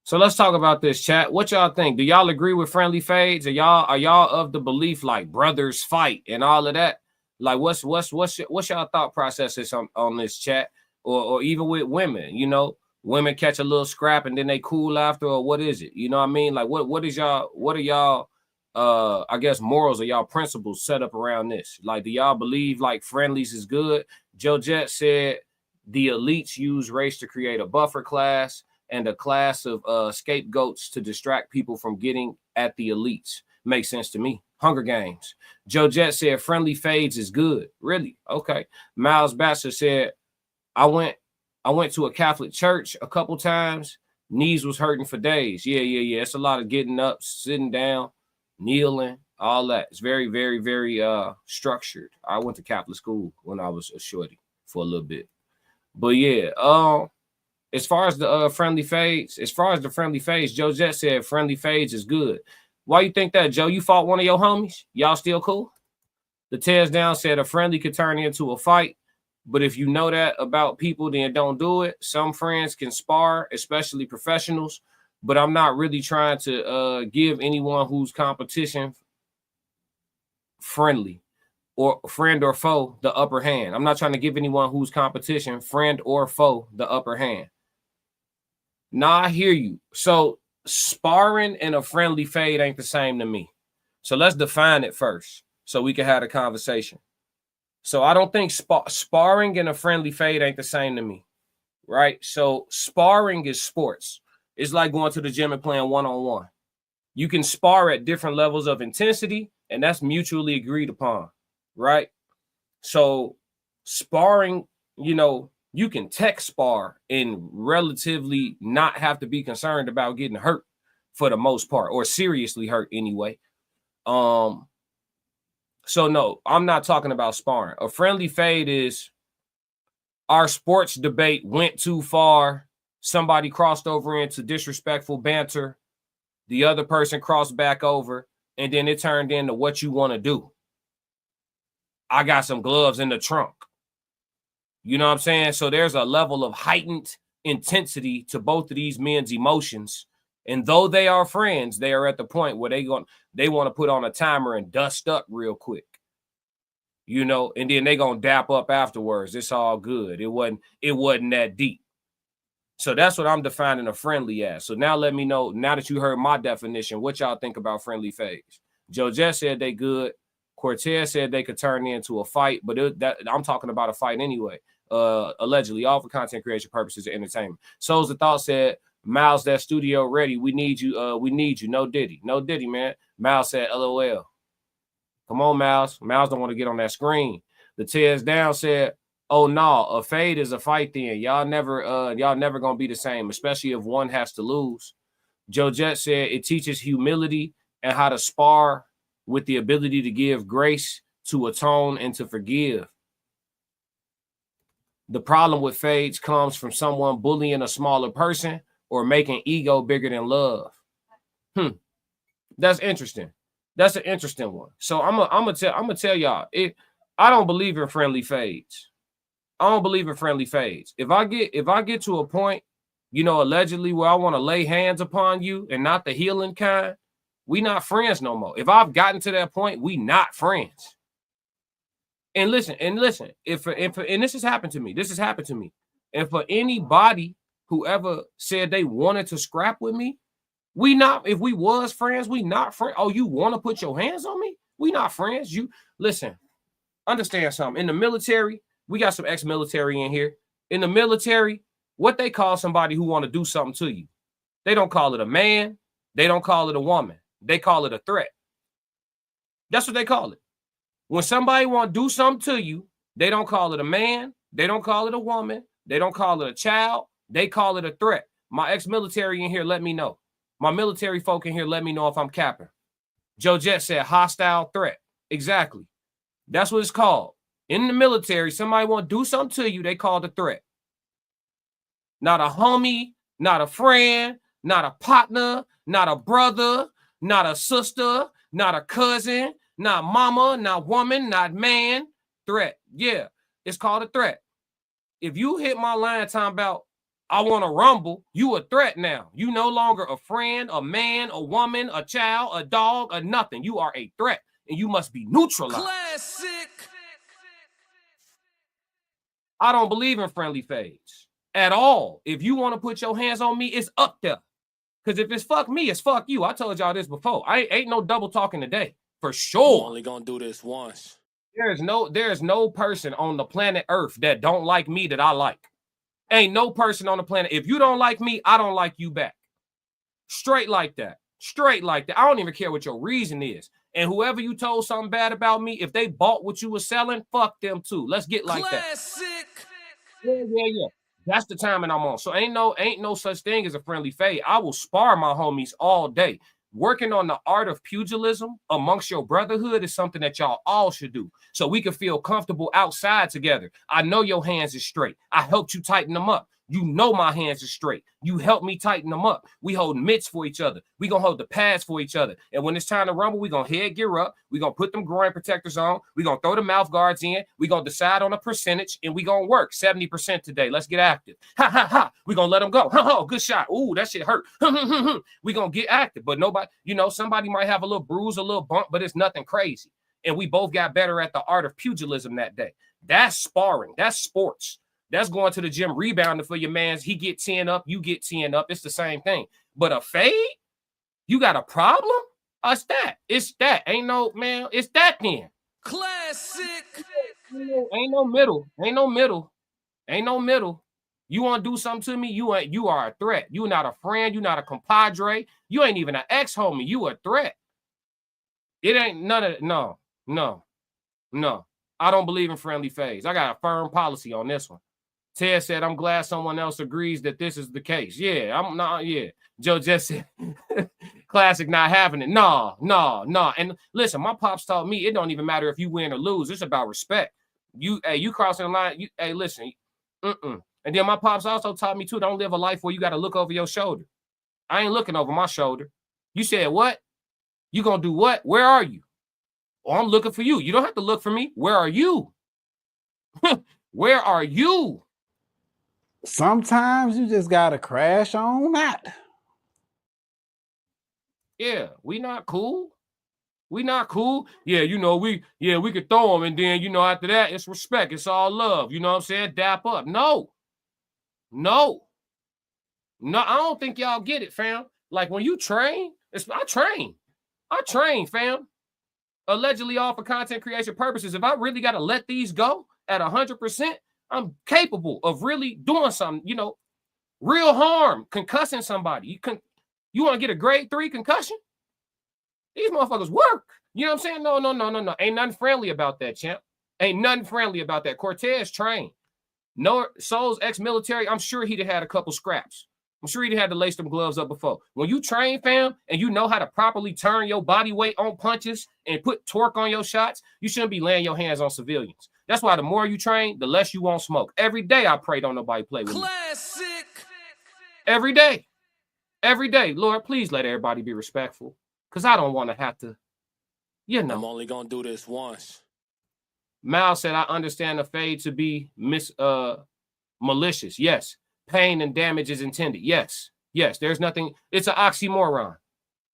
So let's talk about this, chat. What y'all think? Do y'all agree with friendly fades? Are y'all of the belief like brothers fight and all of that? Like what's y'all thought processes on this, chat? Or even with women, you know, women catch a little scrap and then they cool after, or what is it? You know what I mean? Like what are y'all I guess morals or y'all principles set up around this? Like, do y'all believe like friendlies is good? Joe Jet said the elites use race to create a buffer class and a class of scapegoats to distract people from getting at the elites. Makes sense to me. Hunger Games. Joe Jet said friendly fades is good. Really? Okay. Miles Batcher said, I went to a Catholic church a couple times. Knees was hurting for days. Yeah. It's a lot of getting up, sitting down, kneeling, all that. It's very, very, very structured. I went to Catholic school when I was a shorty for a little bit. But yeah, as far as the friendly fades, Joe Jet said friendly fades is good. Why you think that, Joe? You fought one of your homies? Y'all still cool? The Tears Down said a friendly could turn into a fight, but if you know that about people, then don't do it. Some friends can spar, especially professionals, but I'm not really trying to give anyone who's competition friendly or friend or foe the upper hand. I'm not trying to give anyone who's competition, friend or foe, the upper hand. Nah, I hear you. So sparring and a friendly fade ain't the same to me. So let's define it first so we can have a conversation. So I don't think sparring and a friendly fade ain't the same to me, right? So sparring is sports. It's like going to the gym and playing one-on-one. You can spar at different levels of intensity, and that's mutually agreed upon, right? So sparring, you know, you can tech spar and relatively not have to be concerned about getting hurt for the most part, or seriously hurt anyway. So no, I'm not talking about sparring. A friendly fade is our sports debate went too far. Somebody crossed over into disrespectful banter. The other person crossed back over, and then it turned into what you want to do. I got some gloves in the trunk. You know what I'm saying? So there's a level of heightened intensity to both of these men's emotions. And though they are friends, they are at the point where they want to put on a timer and dust up real quick. You know, and then they gonna dap up afterwards. It's all good. It wasn't that deep. So that's what I'm defining a friendly as. So now let me know, now that you heard my definition, what y'all think about friendly fades. Joe Jess said they good. Cortez said they could turn into a fight, but I'm talking about a fight anyway. Allegedly, all for content creation purposes of entertainment. Souls of Thought said, Miles, that studio ready. We need you. We need you. No Diddy, man. Miles said, LOL. Come on, Miles. Miles don't want to get on that screen. The tears down said, oh no, a fade is a fight then. Y'all never gonna be the same, especially if one has to lose. Joe Jet said it teaches humility and how to spar with the ability to give grace, to atone, and to forgive. The problem with fades comes from someone bullying a smaller person or making ego bigger than love. That's interesting. That's an interesting one. So I'm gonna tell y'all, I don't believe in friendly fades. I don't believe in friendly fades. If I get to a point, allegedly where I want to lay hands upon you and not the healing kind, we not friends no more. If I've gotten to that point, we not friends. And listen, if this has happened to me. And for anybody who ever said they wanted to scrap with me, if we was friends, we not friends. Oh, you want to put your hands on me? We not friends. You listen, understand something. In the military, we got some ex-military in here. In the military, what they call somebody who want to do something to you, they don't call it a man. They don't call it a woman. They call it a threat. That's what they call it. When somebody want to do something to you, they don't call it a man. They don't call it a woman. They don't call it a child. They call it a threat. My ex-military in here, let me know. My military folk in here, let me know if I'm capping. Joe Jet said hostile threat. Exactly. That's what it's called. In the military, somebody want to do something to you, they call it a threat. Not a homie, not a friend, not a partner, not a brother, not a sister, not a cousin, not mama, not woman, not man. Threat. Yeah, it's called a threat. If you hit my line talking about I want to rumble, you a threat now. You no longer a friend, a man, a woman, a child, a dog, a nothing. You are a threat, and you must be neutralized. Classic. I don't believe in friendly fades at all. If you want to put your hands on me, it's up there. Because if it's fuck me, it's fuck you. I told y'all this before. I ain't no double talking today. For sure. I'm only gonna do this once. There's no person on the planet Earth that don't like me that I like. Ain't no person on the planet. If you don't like me, I don't like you back. Straight like that. Straight like that. I don't even care what your reason is. And whoever you told something bad about me, if they bought what you were selling, fuck them too. Let's get like Classic. that. Yeah. That's the timing I'm on. So ain't no such thing as a friendly fade. I will spar my homies all day. Working on the art of pugilism amongst your brotherhood is something that y'all all should do so we can feel comfortable outside together. I know your hands is straight. I helped you tighten them up. You know my hands are straight. You helped me tighten them up. We hold mitts for each other. We gonna hold the pads for each other. And when it's time to rumble, we gonna head gear up. We gonna put them groin protectors on. We gonna throw the mouth guards in. We gonna decide on a percentage, and we gonna work 70% today. Let's get active. Ha ha ha. We gonna let them go. Ha ha. Good shot. Ooh, that shit hurt. We gonna get active. But nobody, somebody might have a little bruise, a little bump, but it's nothing crazy. And we both got better at the art of pugilism that day. That's sparring. That's sports. That's going to the gym rebounding for your mans. He get 10 up, you get 10 up. It's the same thing. But a fade? You got a problem? It's that. It's that. Ain't no, man, it's that then. Classic. Ain't no middle. Ain't no middle. Ain't no middle. You want to do something to me? You are a threat. You not a friend. You not a compadre. You ain't even an ex-homie. You a threat. It ain't none of no. I don't believe in friendly fades. I got a firm policy on this one. Ted said, I'm glad someone else agrees that this is the case. Yeah, I'm not. Yeah. Joe just said, classic not having it. No. And listen, my pops taught me it don't even matter if you win or lose. It's about respect. You crossing the line. Listen. And then my pops also taught me too, don't live a life where you got to look over your shoulder. I ain't looking over my shoulder. You said what? You gonna do what? Where are you? Oh, I'm looking for you. You don't have to look for me. Where are you? Where are you? Sometimes you just gotta crash on that. Yeah, we not cool. We not cool. Yeah, we could throw them, and then after that, it's respect. It's all love. You know what I'm saying? Dap up. No, I don't think y'all get it, fam. Like when you train, I train, fam. Allegedly all for content creation purposes. If I really got to let these go at 100%, I'm capable of really doing something, real harm, concussing somebody. You want to get a grade 3 concussion? These motherfuckers work. You know what I'm saying? No. Ain't nothing friendly about that, champ. Ain't nothing friendly about that. Cortez trained. No, Soul's ex-military, I'm sure he'd have had a couple scraps. I'm sure he'd have had to lace them gloves up before. When you train, fam, and you know how to properly turn your body weight on punches and put torque on your shots, you shouldn't be laying your hands on civilians. That's why the more you train, the less you won't smoke. Every day I pray don't nobody play with me. Classic. Every day. Every day. Lord, please let everybody be respectful. Because I don't want to have to, you know. I'm only going to do this once. Mal said, I understand the fade to be malicious. Yes. Pain and damage is intended. Yes. There's nothing. It's an oxymoron.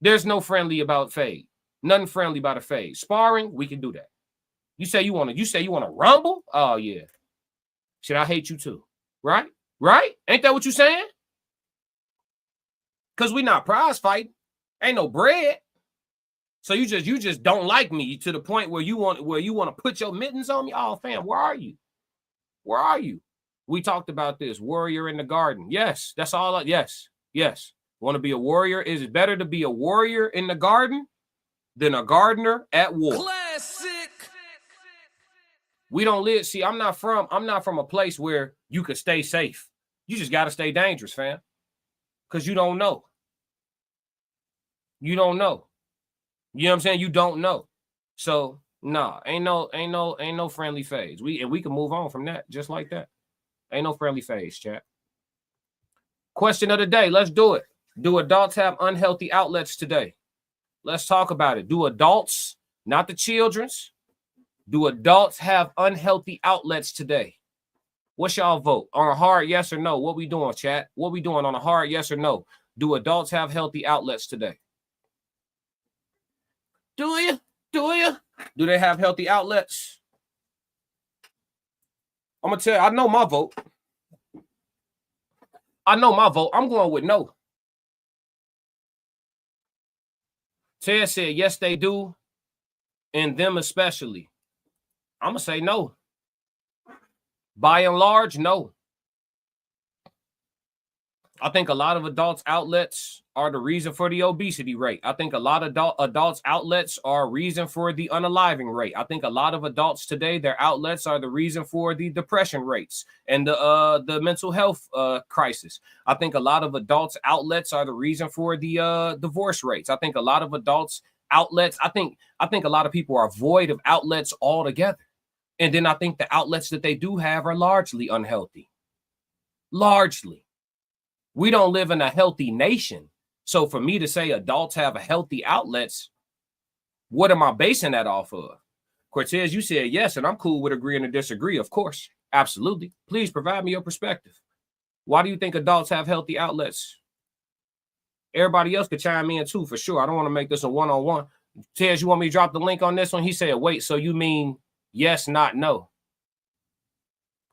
There's no friendly about fade. Nothing friendly about a fade. Sparring, we can do that. You say you want to rumble? Oh yeah. Should I hate you too? Right? Ain't that what you saying? Because we not prize fighting. Ain't no bread. So you just don't like me to the point where you want to put your mittens on me. Oh, fam, where are you? We talked about this. Warrior in the garden. Yes, that's all. Yes. Want to be a warrior? Is it better to be a warrior in the garden than a gardener at war? Classic. We don't live. See, I'm not from a place where you could stay safe. You just got to stay dangerous, fam. Because you don't know. You don't know. You know what I'm saying? You don't know. So nah, ain't no friendly phase. We can move on from that just like that. Ain't no friendly phase, chat. Question of the day. Let's do it. Do adults have unhealthy outlets today? Let's talk about it. Do adults, not the children's, do adults have unhealthy outlets today? What's y'all vote? On a hard yes or no? What we doing, chat? What we doing on a hard yes or no? Do adults have healthy outlets today? Do you? Do they have healthy outlets? I'm going to tell you, I know my vote. I'm going with no. Ted said, yes, they do. And them especially. I'm going to say no. By and large, no. I think a lot of adults' outlets are the reason for the obesity rate. I think a lot of adults' outlets are a reason for the unaliving rate. I think a lot of adults today, their outlets are the reason for the depression rates and the mental health crisis. I think a lot of adults' outlets are the reason for the divorce rates. I think a lot of adults' outlets, I think a lot of people are void of outlets altogether. And then I think the outlets that they do have are largely unhealthy. Largely. We don't live in a healthy nation. So for me to say adults have a healthy outlets, what am I basing that off of? Cortez, you said yes, and I'm cool with agreeing to disagree, of course. Absolutely. Please provide me your perspective. Why do you think adults have healthy outlets? Everybody else could chime in too, for sure. I don't want to make this a one-on-one. Tez, you want me to drop the link on this one? He said, wait, so you mean yes, not no?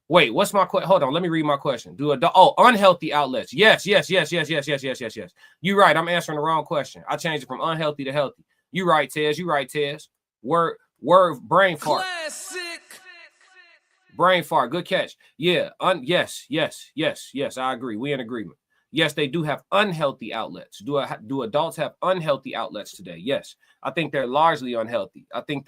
Wait, what's my question? Hold on, let me read my question. Unhealthy outlets. Yes. You're right. I'm answering the wrong question. I changed it from unhealthy to healthy. You're right, Tez. Word, brain fart. Classic. Brain fart. Good catch. Yeah. Yes. I agree. We in agreement. Yes, they do have unhealthy outlets. Do adults have unhealthy outlets today? Yes. I think they're largely unhealthy. I think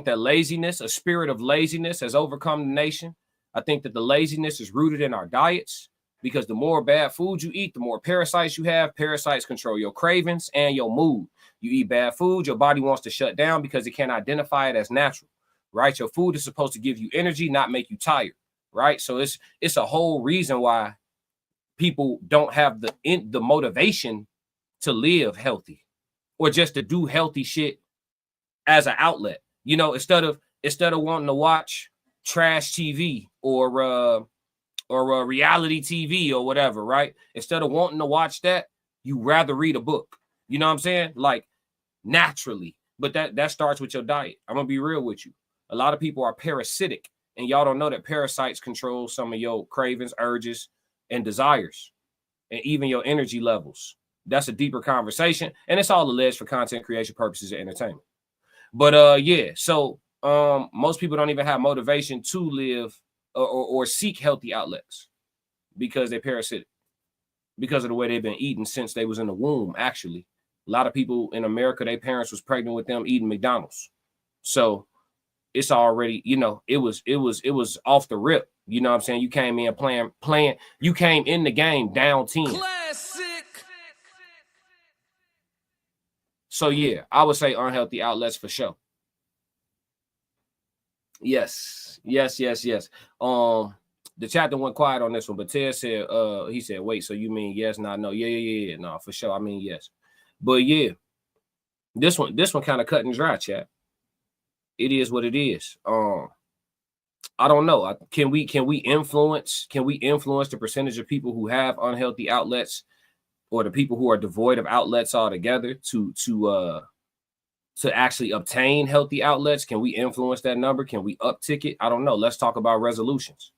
that laziness, a spirit of laziness, has overcome the nation. I think that the laziness is rooted in our diets because the more bad food you eat, the more parasites you have. Parasites control your cravings and your mood. You eat bad food, your body wants to shut down because it can't identify it as natural, right? Your food is supposed to give you energy, not make you tired, right? So it's a whole reason why people don't have the motivation to live healthy or just to do healthy shit as an outlet. You know, instead of wanting to watch trash TV or reality TV or whatever, right? Instead of wanting to watch that, you rather read a book. You know what I'm saying? Like naturally. But that starts with your diet. I'm gonna be real with you. A lot of people are parasitic, and y'all don't know that parasites control some of your cravings, urges, and desires, and even your energy levels. That's a deeper conversation, and it's all alleged for content creation purposes and entertainment. But so most people don't even have motivation to live or seek healthy outlets because they're parasitic, because of the way they've been eating since they was in the womb, actually. A lot of people in America, their parents was pregnant with them eating McDonald's. So it's already, you know, it was off the rip. You know what I'm saying? You came in playing, you came in the game down 10. Classic. So yeah, I would say unhealthy outlets for sure. Yes. The chapter went quiet on this one, but Ted said, he said, wait, so you mean yes, not no? Yeah. No, for sure. I mean yes. But yeah, this one kind of cut and dry, chat. It is what it is. I don't know. Can we influence the percentage of people who have unhealthy outlets, or the people who are devoid of outlets altogether to actually obtain healthy outlets? Can we influence that number? Can we uptick it? I don't know. Let's talk about resolutions.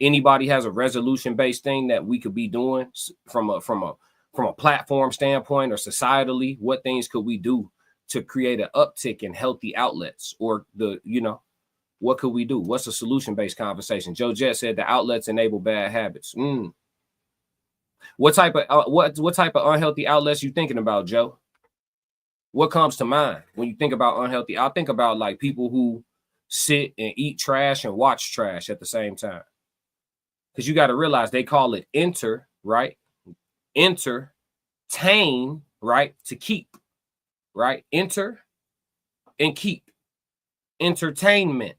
Anybody has a resolution-based thing that we could be doing from a platform standpoint or societally? What things could we do to create an uptick in healthy outlets? Or what could we do? What's a solution-based conversation? Joe Jett said the outlets enable bad habits. What type of unhealthy outlets you thinking about, Joe? What comes to mind when you think about unhealthy? I think about like people who sit and eat trash and watch trash at the same time. Because you got to realize they call it right? Entertain, right? To keep, right? Enter and keep. Entertainment.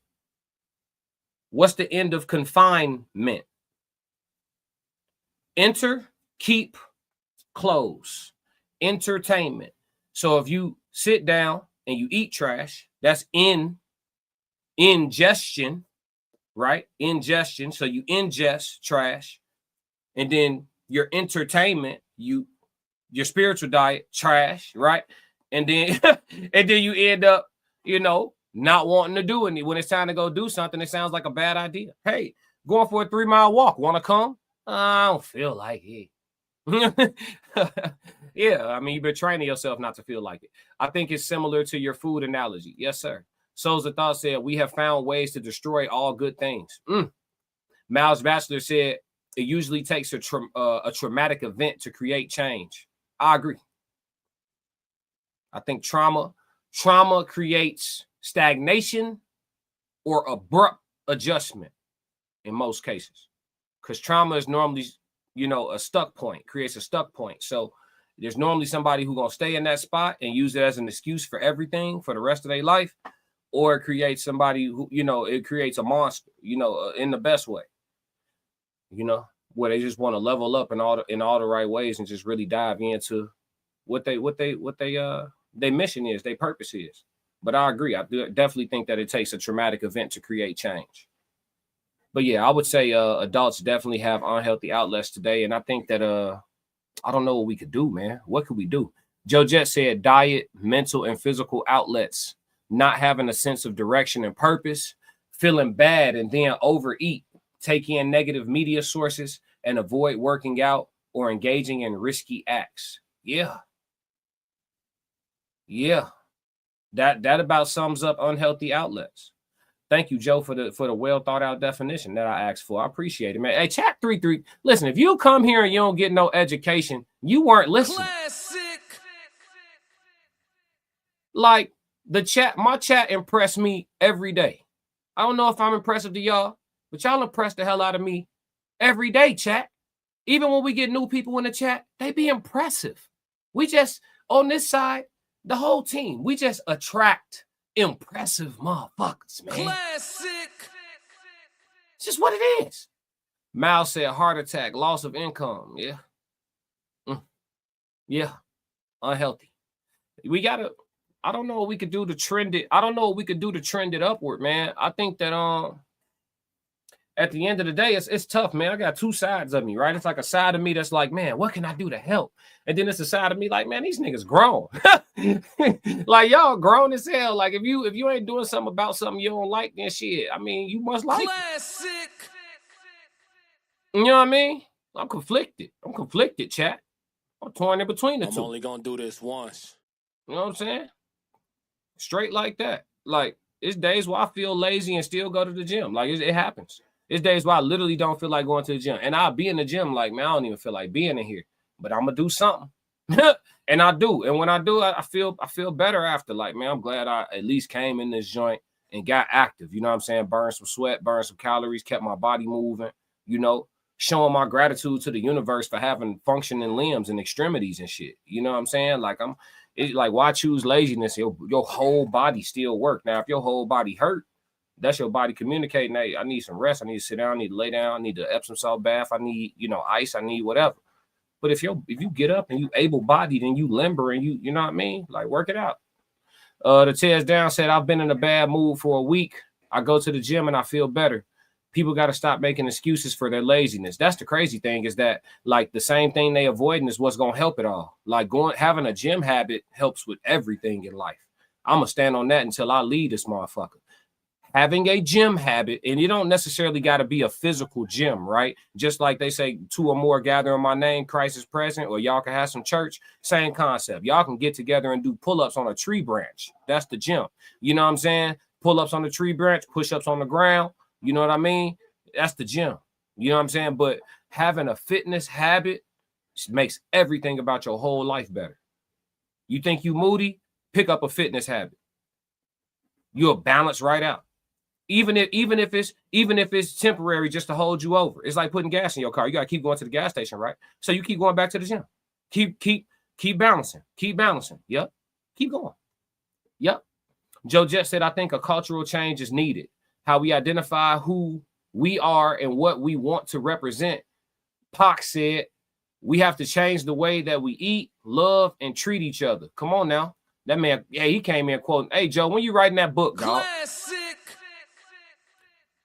What's the end of confinement? Enter, keep, close. Entertainment. So if you sit down and you eat trash, that's ingestion, right? Ingestion. So you ingest trash, and then your entertainment, your spiritual diet, trash, right? And then you end up, not wanting to do it. When it's time to go do something, it sounds like a bad idea. Hey, going for a 3-mile walk. Want to come? I don't feel like it. Yeah, I mean, you've been training yourself not to feel like it. I think it's similar to your food analogy. Yes, sir. Souls of Thought said, we have found ways to destroy all good things. Miles Batchelor said, it usually takes a traumatic event to create change. I agree. I think trauma creates stagnation or abrupt adjustment in most cases, because trauma is normally, a stuck point, creates a stuck point. So there's normally somebody who's going to stay in that spot and use it as an excuse for everything for the rest of their life, or it creates somebody who, it creates a monster, in the best way, where they just want to level up in all the right ways and just really dive into what their mission is, their purpose is. But I agree. I definitely think that it takes a traumatic event to create change. But yeah, I would say adults definitely have unhealthy outlets today. And I think that I don't know what we could do, man. What could we do? Joe Jett said diet, mental and physical outlets, not having a sense of direction and purpose, feeling bad and then overeat, take in negative media sources, and avoid working out or engaging in risky acts. Yeah. That about sums up unhealthy outlets. Thank you, Joe, for the well thought out definition that I asked for. I appreciate it, man. Hey, chat 33. Listen, if you come here and you don't get no education, you weren't listening. Classic. Like my chat impressed me every day. I don't know if I'm impressive to y'all, but y'all impress the hell out of me every day, chat. Even when we get new people in the chat, they be impressive. We just, on this side, the whole team, we just attract impressive motherfuckers, man. Classic. It's just what it is. Mal said heart attack, loss of income. Yeah. Yeah. Unhealthy. I don't know what we could do to trend it. I don't know what we could do to trend it upward, man. I think that at the end of the day, it's tough, man. I got two sides of me, right? It's like a side of me that's like, man, what can I do to help? And then it's a side of me like, man, these niggas grown. Like, y'all grown as hell. Like, if you ain't doing something about something you don't like, then shit, I mean, you must like Classic. it. You know what I mean? I'm conflicted, chat. I'm torn in between the two. I'm only gonna do this once. You know what I'm saying? Straight like that. Like, it's days where I feel lazy and still go to the gym. Like, it happens. It's days where I literally don't feel like going to the gym. And I'll be in the gym like, man, I don't even feel like being in here. But I'm going to do something. And I do. And when I do, I feel better after. Like, man, I'm glad I at least came in this joint and got active. You know what I'm saying? Burned some sweat, burned some calories, kept my body moving, you know, showing my gratitude to the universe for having functioning limbs and extremities and shit. You know what I'm saying? Like, it's like, why choose laziness? Your whole body still work. Now, if your whole body hurt, that's your body communicating, hey, I need some rest. I need to sit down. I need to lay down. I need the Epsom salt bath. I need, you know, ice. I need whatever. But if you get up and you able-bodied and you limber and you know what I mean? Like, work it out. The Tears Down said, I've been in a bad mood for a week. I go to the gym and I feel better. People got to stop making excuses for their laziness. That's the crazy thing, is that like the same thing they avoiding is what's going to help it all. Like having a gym habit helps with everything in life. I'm going to stand on that until I leave this motherfucker. Having a gym habit, and you don't necessarily got to be a physical gym, right? Just like they say, 2 or more gather in my name, Christ is present, or y'all can have some church. Same concept. Y'all can get together and do pull-ups on a tree branch. That's the gym. You know what I'm saying? Pull-ups on the tree branch, push-ups on the ground. You know what I mean? That's the gym. You know what I'm saying? But having a fitness habit makes everything about your whole life better. You think you moody? Pick up a fitness habit. You'll balance right out. Even if it's temporary, just to hold you over. It's like putting gas in your car. You gotta keep going to the gas station, right? So you keep going back to the gym. Keep balancing. Keep balancing. Yep. Keep going. Yep. Joe Jet said, I think a cultural change is needed. How we identify who we are and what we want to represent. Pac said, we have to change the way that we eat, love, and treat each other. Come on now. That man, yeah, he came in quoting, hey, Joe, when you writing that book, dog? Classic.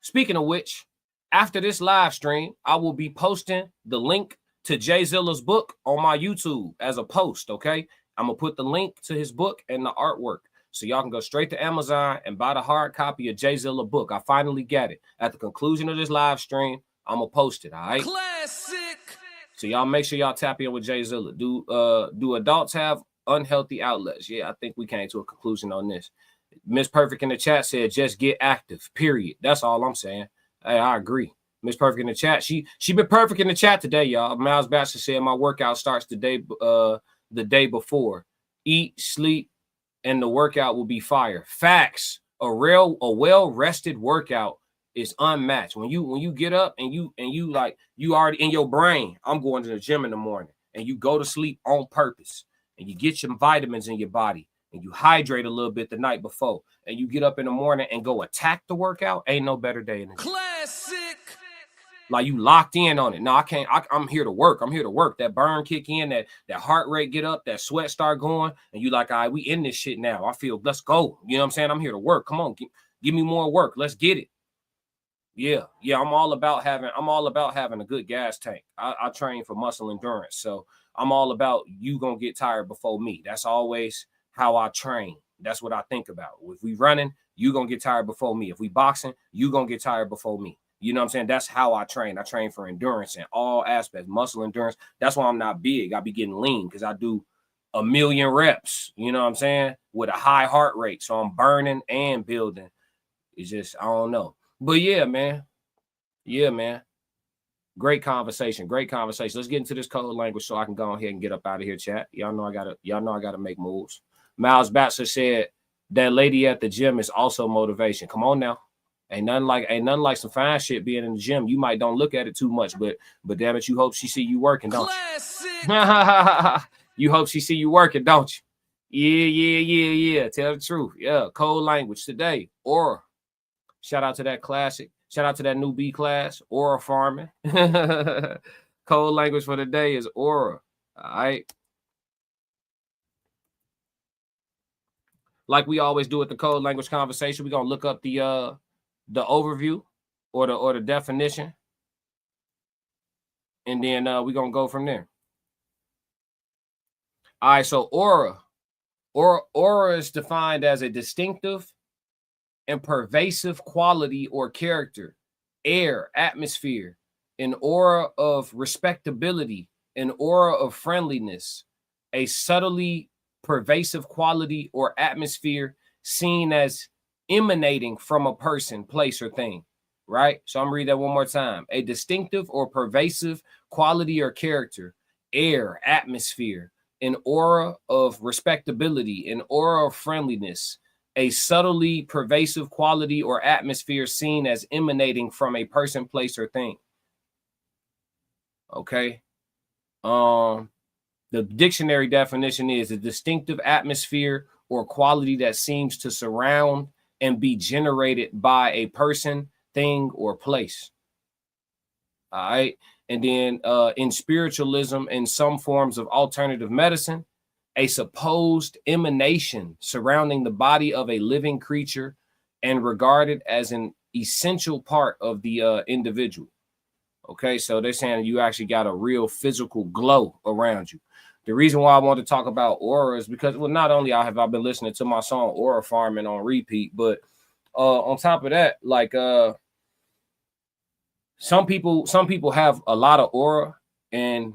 Speaking of which, after this live stream, I will be posting the link to Jay Zilla's book on my YouTube as a post, okay? I'm going to put the link to his book and the artwork. So y'all can go straight to Amazon and buy the hard copy of Jay Zilla book. I finally got it. At the conclusion of this live stream, I'm going to post it, all right? Classic. So y'all make sure y'all tap in with Jay Zilla. Do adults have unhealthy outlets? Yeah, I think we came to a conclusion on this. Miss Perfect in the chat said, just get active, period. That's all I'm saying. Hey, I agree. Miss Perfect in the chat. She been perfect in the chat today, y'all. Miles Baxter said, my workout starts the day before. Eat, sleep, and the workout will be fire. Facts. A well-rested workout is unmatched. When you get up and you like, you already in your brain, I'm going to the gym in the morning, and you go to sleep on purpose, and you get your vitamins in your body, and you hydrate a little bit the night before, and you get up in the morning and go attack the workout, ain't no better day in the gym. Classic. Like, you locked in on it. No, I can't. I'm here to work. I'm here to work. That burn kick in, that heart rate get up, that sweat start going, and you like, all right, we in this shit now. I feel, let's go. You know what I'm saying? I'm here to work. Come on, give me more work. Let's get it. Yeah. I'm all about having a good gas tank. I train for muscle endurance, so I'm all about you gonna get tired before me. That's always how I train. That's what I think about. If we running, you gonna get tired before me. If we boxing, you gonna get tired before me. You know what I'm saying? That's how I train. I train for endurance in all aspects, muscle endurance. That's why I'm not big. I be getting lean because I do 1,000,000 reps, you know what I'm saying, with a high heart rate. So I'm burning and building. It's just, I don't know. But yeah, man. Great conversation. Let's get into this code language so I can go ahead and get up out of here, chat. Y'all know I gotta make moves. Miles Baxter said that lady at the gym is also motivation. Come on now. Ain't nothing like some fine shit being in the gym. You might don't look at it too much, but damn it, you hope she see you working, don't you? You hope she see you working, don't you? Yeah. Tell the truth. Yeah, code language today. Aura. Shout out to that classic. Shout out to that new B class, Aura farming. Code language for the day is Aura. All right. Like we always do at the code language conversation, we're gonna look up the overview or the definition, and then we're gonna go from there. All right, so aura is defined as a distinctive and pervasive quality or character, air, atmosphere, an aura of respectability, an aura of friendliness, a subtly pervasive quality or atmosphere seen as emanating from a person, place, or thing, right? So I'm reading that one more time. A distinctive or pervasive quality or character, air, atmosphere, an aura of respectability, an aura of friendliness, a subtly pervasive quality or atmosphere seen as emanating from a person, place, or thing. Okay. The dictionary definition is a distinctive atmosphere or quality that seems to surround and be generated by a person, thing, or place. All right. And then in spiritualism and some forms of alternative medicine, a supposed emanation surrounding the body of a living creature and regarded as an essential part of the individual. Okay, so they're saying you actually got a real physical glow around you. The reason why I want to talk about aura is because, well, not only have I been listening to my song Aura Farming on repeat, but on top of that, like some people have a lot of aura, and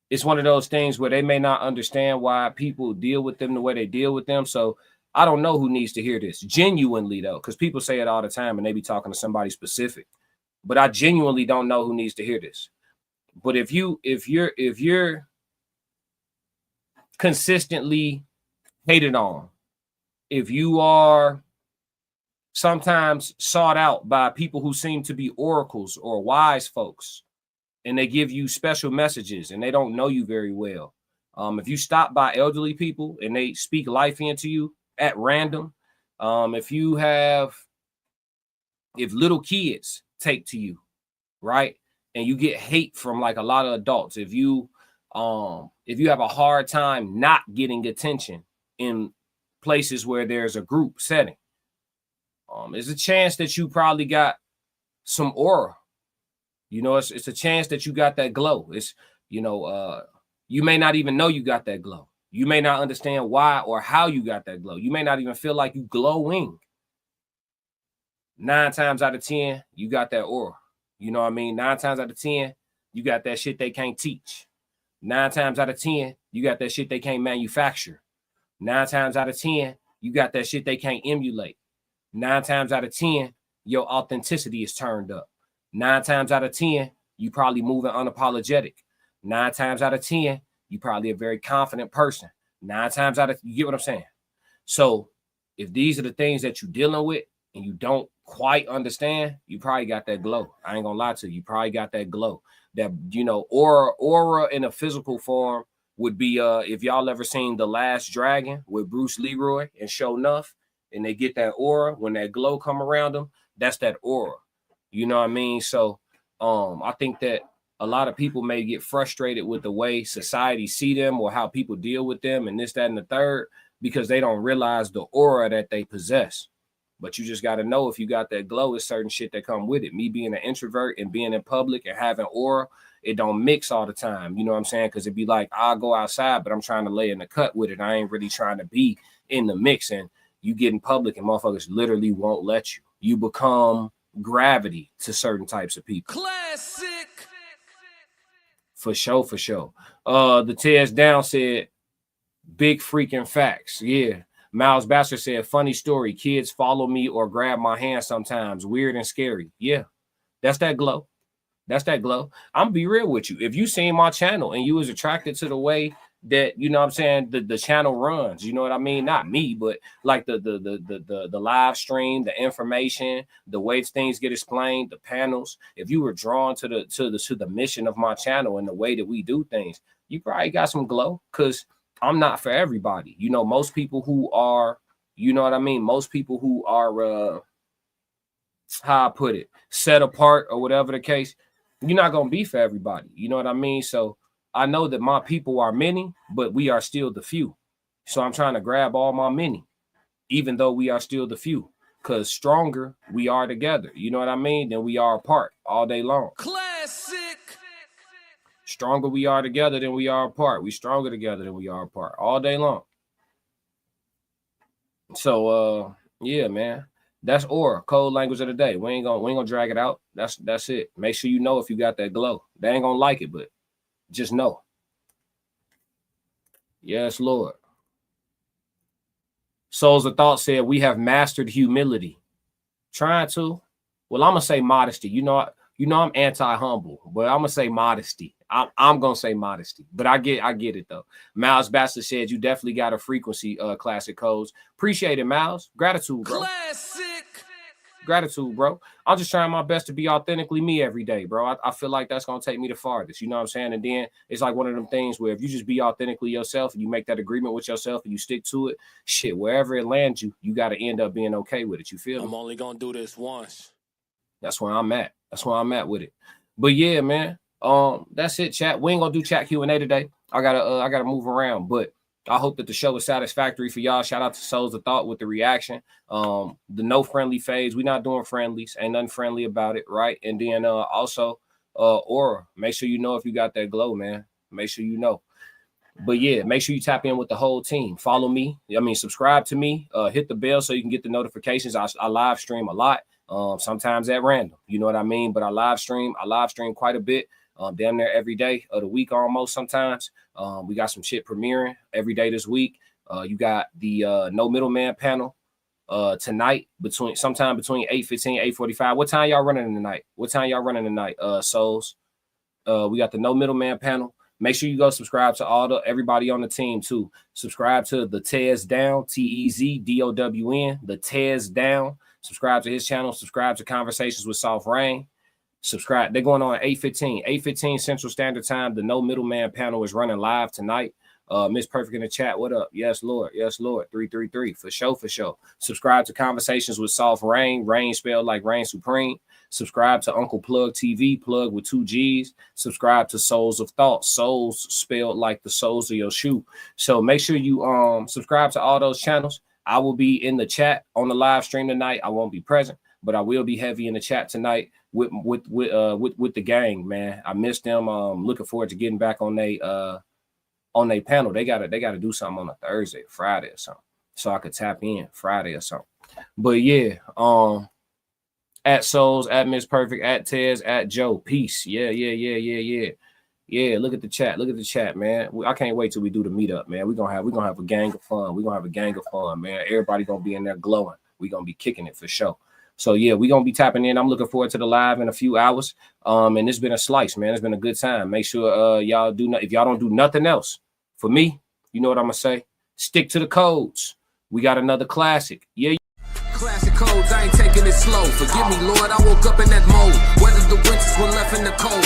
it's one of those things where they may not understand why people deal with them the way they deal with them. So I don't know who needs to hear this genuinely, though, because people say it all the time and they be talking to somebody specific. But I genuinely don't know who needs to hear this. But if you're consistently hated on, if you are sometimes sought out by people who seem to be oracles or wise folks, and they give you special messages and they don't know you very well. If you stop by elderly people and they speak life into you at random, if little kids take to you, right, and you get hate from like a lot of adults, if you have a hard time not getting attention in places where there's a group setting, there's a chance that you probably got some aura. You know, it's a chance that you got that glow. It's, you know, you may not even know you got that glow. You may not understand why or how you got that glow. You may not even feel like you glowing. 9 times out of 10, you got that aura. You know what I mean? 9 times out of 10, you got that shit they can't teach. 9 times out of 10, you got that shit they can't manufacture. 9 times out of 10, you got that shit they can't emulate. 9 times out of 10, your authenticity is turned up. 9 times out of 10, you probably moving unapologetic. 9 times out of 10, you probably a very confident person. 9 times out of, you get what I'm saying? So if these are the things that you're dealing with and you don't quite understand, you probably got that glow. I ain't gonna lie to you. You probably got that glow. That, you know, aura in a physical form would be if y'all ever seen The Last Dragon with Bruce Leroy and Show Nuff, and they get that aura when that glow come around them, that's that aura. You know what I mean? So I think that a lot of people may get frustrated with the way society see them or how people deal with them and this, that, and the third, because they don't realize the aura that they possess. But you just got to know if you got that glow, it's certain shit that come with it. Me being an introvert and being in public and having aura, it don't mix all the time. You know what I'm saying? Because it'd be like, I'll go outside, but I'm trying to lay in the cut with it. I ain't really trying to be in the mix. And you get in public and motherfuckers literally won't let you. You become gravity to certain types of people. Classic. For sure, for sure. The Tears Down said, big freaking facts. Yeah. Miles Bastard said, funny story. Kids follow me or grab my hand sometimes. Weird and scary. Yeah. That's that glow. That's that glow. I'm gonna be real with you. If you seen my channel and you was attracted to the way that, you know what I'm saying, the channel runs, you know what I mean? Not me, but like the live stream, the information, the way things get explained, the panels. If you were drawn to the mission of my channel and the way that we do things, you probably got some glow, because I'm not for everybody. You know, most people who are, you know what I mean? Most people who are how I put it, set apart or whatever the case, you're not gonna be for everybody. You know what I mean? So I know that my people are many, but we are still the few. So I'm trying to grab all my many, even though we are still the few, because stronger we are together. You know what I mean? Than we are apart all day long. Classic. Stronger we are together than we are apart. We stronger together than we are apart all day long. So yeah, man. That's aura, code language of the day. We ain't gonna drag it out. That's it. Make sure you know if you got that glow. They ain't gonna like it, but just know. Yes, Lord. Souls of Thought said, we have mastered humility. Trying to. Well, I'm gonna say modesty. You know I'm anti-humble, but I'm gonna say modesty. I'm gonna say modesty, but I get it though. Miles Bastard said you definitely got a frequency, classic codes. Appreciate it, Miles. Gratitude, bro. Gratitude, bro. I'm just trying my best to be authentically me every day, bro. I feel like that's gonna take me the farthest. You know what I'm saying? And then it's like one of them things where if you just be authentically yourself and you make that agreement with yourself and you stick to it, shit, wherever it lands you, you got to end up being okay with it. You feel me? I'm only gonna do this once. That's where I'm at. That's where I'm at with it. But yeah, man. That's it, chat. We ain't gonna do chat Q&A today. I gotta move around, but I hope that the show was satisfactory for y'all. Shout out to Souls of Thought with the reaction. The no friendly phase. We're not doing friendlies. Ain't nothing friendly about it, right? And then also Aura. Make sure you know if you got that glow, man. Make sure you know. But yeah, make sure you tap in with the whole team. Follow me. Subscribe to me. Hit the bell so you can get the notifications. I live stream a lot. Sometimes at random. You know what I mean? But I live stream quite a bit. Damn near every day of the week almost sometimes. We got some shit premiering every day this week. You got the No Middleman panel tonight sometime between 8:15, 8:45. What time y'all running tonight? Souls. We got the No Middleman panel. Make sure you go subscribe to everybody on the team too. Subscribe to the Tez Down, TEZDOWN, the Tez Down. Subscribe to his channel. Subscribe to Conversations with Soft Rain. Subscribe. They're going on at 8:15 Central Standard Time. The No Middleman panel is running live tonight. Miss Perfect in the chat. What up? Yes, Lord. 333. For sure. Subscribe to Conversations with Soft Rain. Rain spelled like Rain Supreme. Subscribe to Uncle Plug TV. Plug with 2 G's. Subscribe to Souls of Thought. Souls spelled like the soles of your shoe. So make sure you subscribe to all those channels. I will be in the chat on the live stream tonight. I won't be present, but I will be heavy in the chat tonight with the gang, man. I missed them. Looking forward to getting back on they panel. They gotta do something on a Thursday, Friday or something, so I could tap in Friday or something. But yeah, at Souls, at Miss Perfect, at Tez, at Joe. Peace. Yeah. Look at the chat, man. I can't wait till we do the meetup, man. We're gonna have a gang of fun. Man. Everybody gonna be in there glowing. We're gonna be kicking it for sure. So yeah, we're gonna be tapping in. I'm looking forward to the live in a few hours. And it's been a slice, man. It's been a good time. Make sure y'all if y'all don't do nothing else for me, you know what I'm gonna say. Stick to the codes. We got another classic. Yeah. Classic codes, I ain't taking it slow. Forgive me, Lord, I woke up in that mode. Weathered the winters when left in the cold.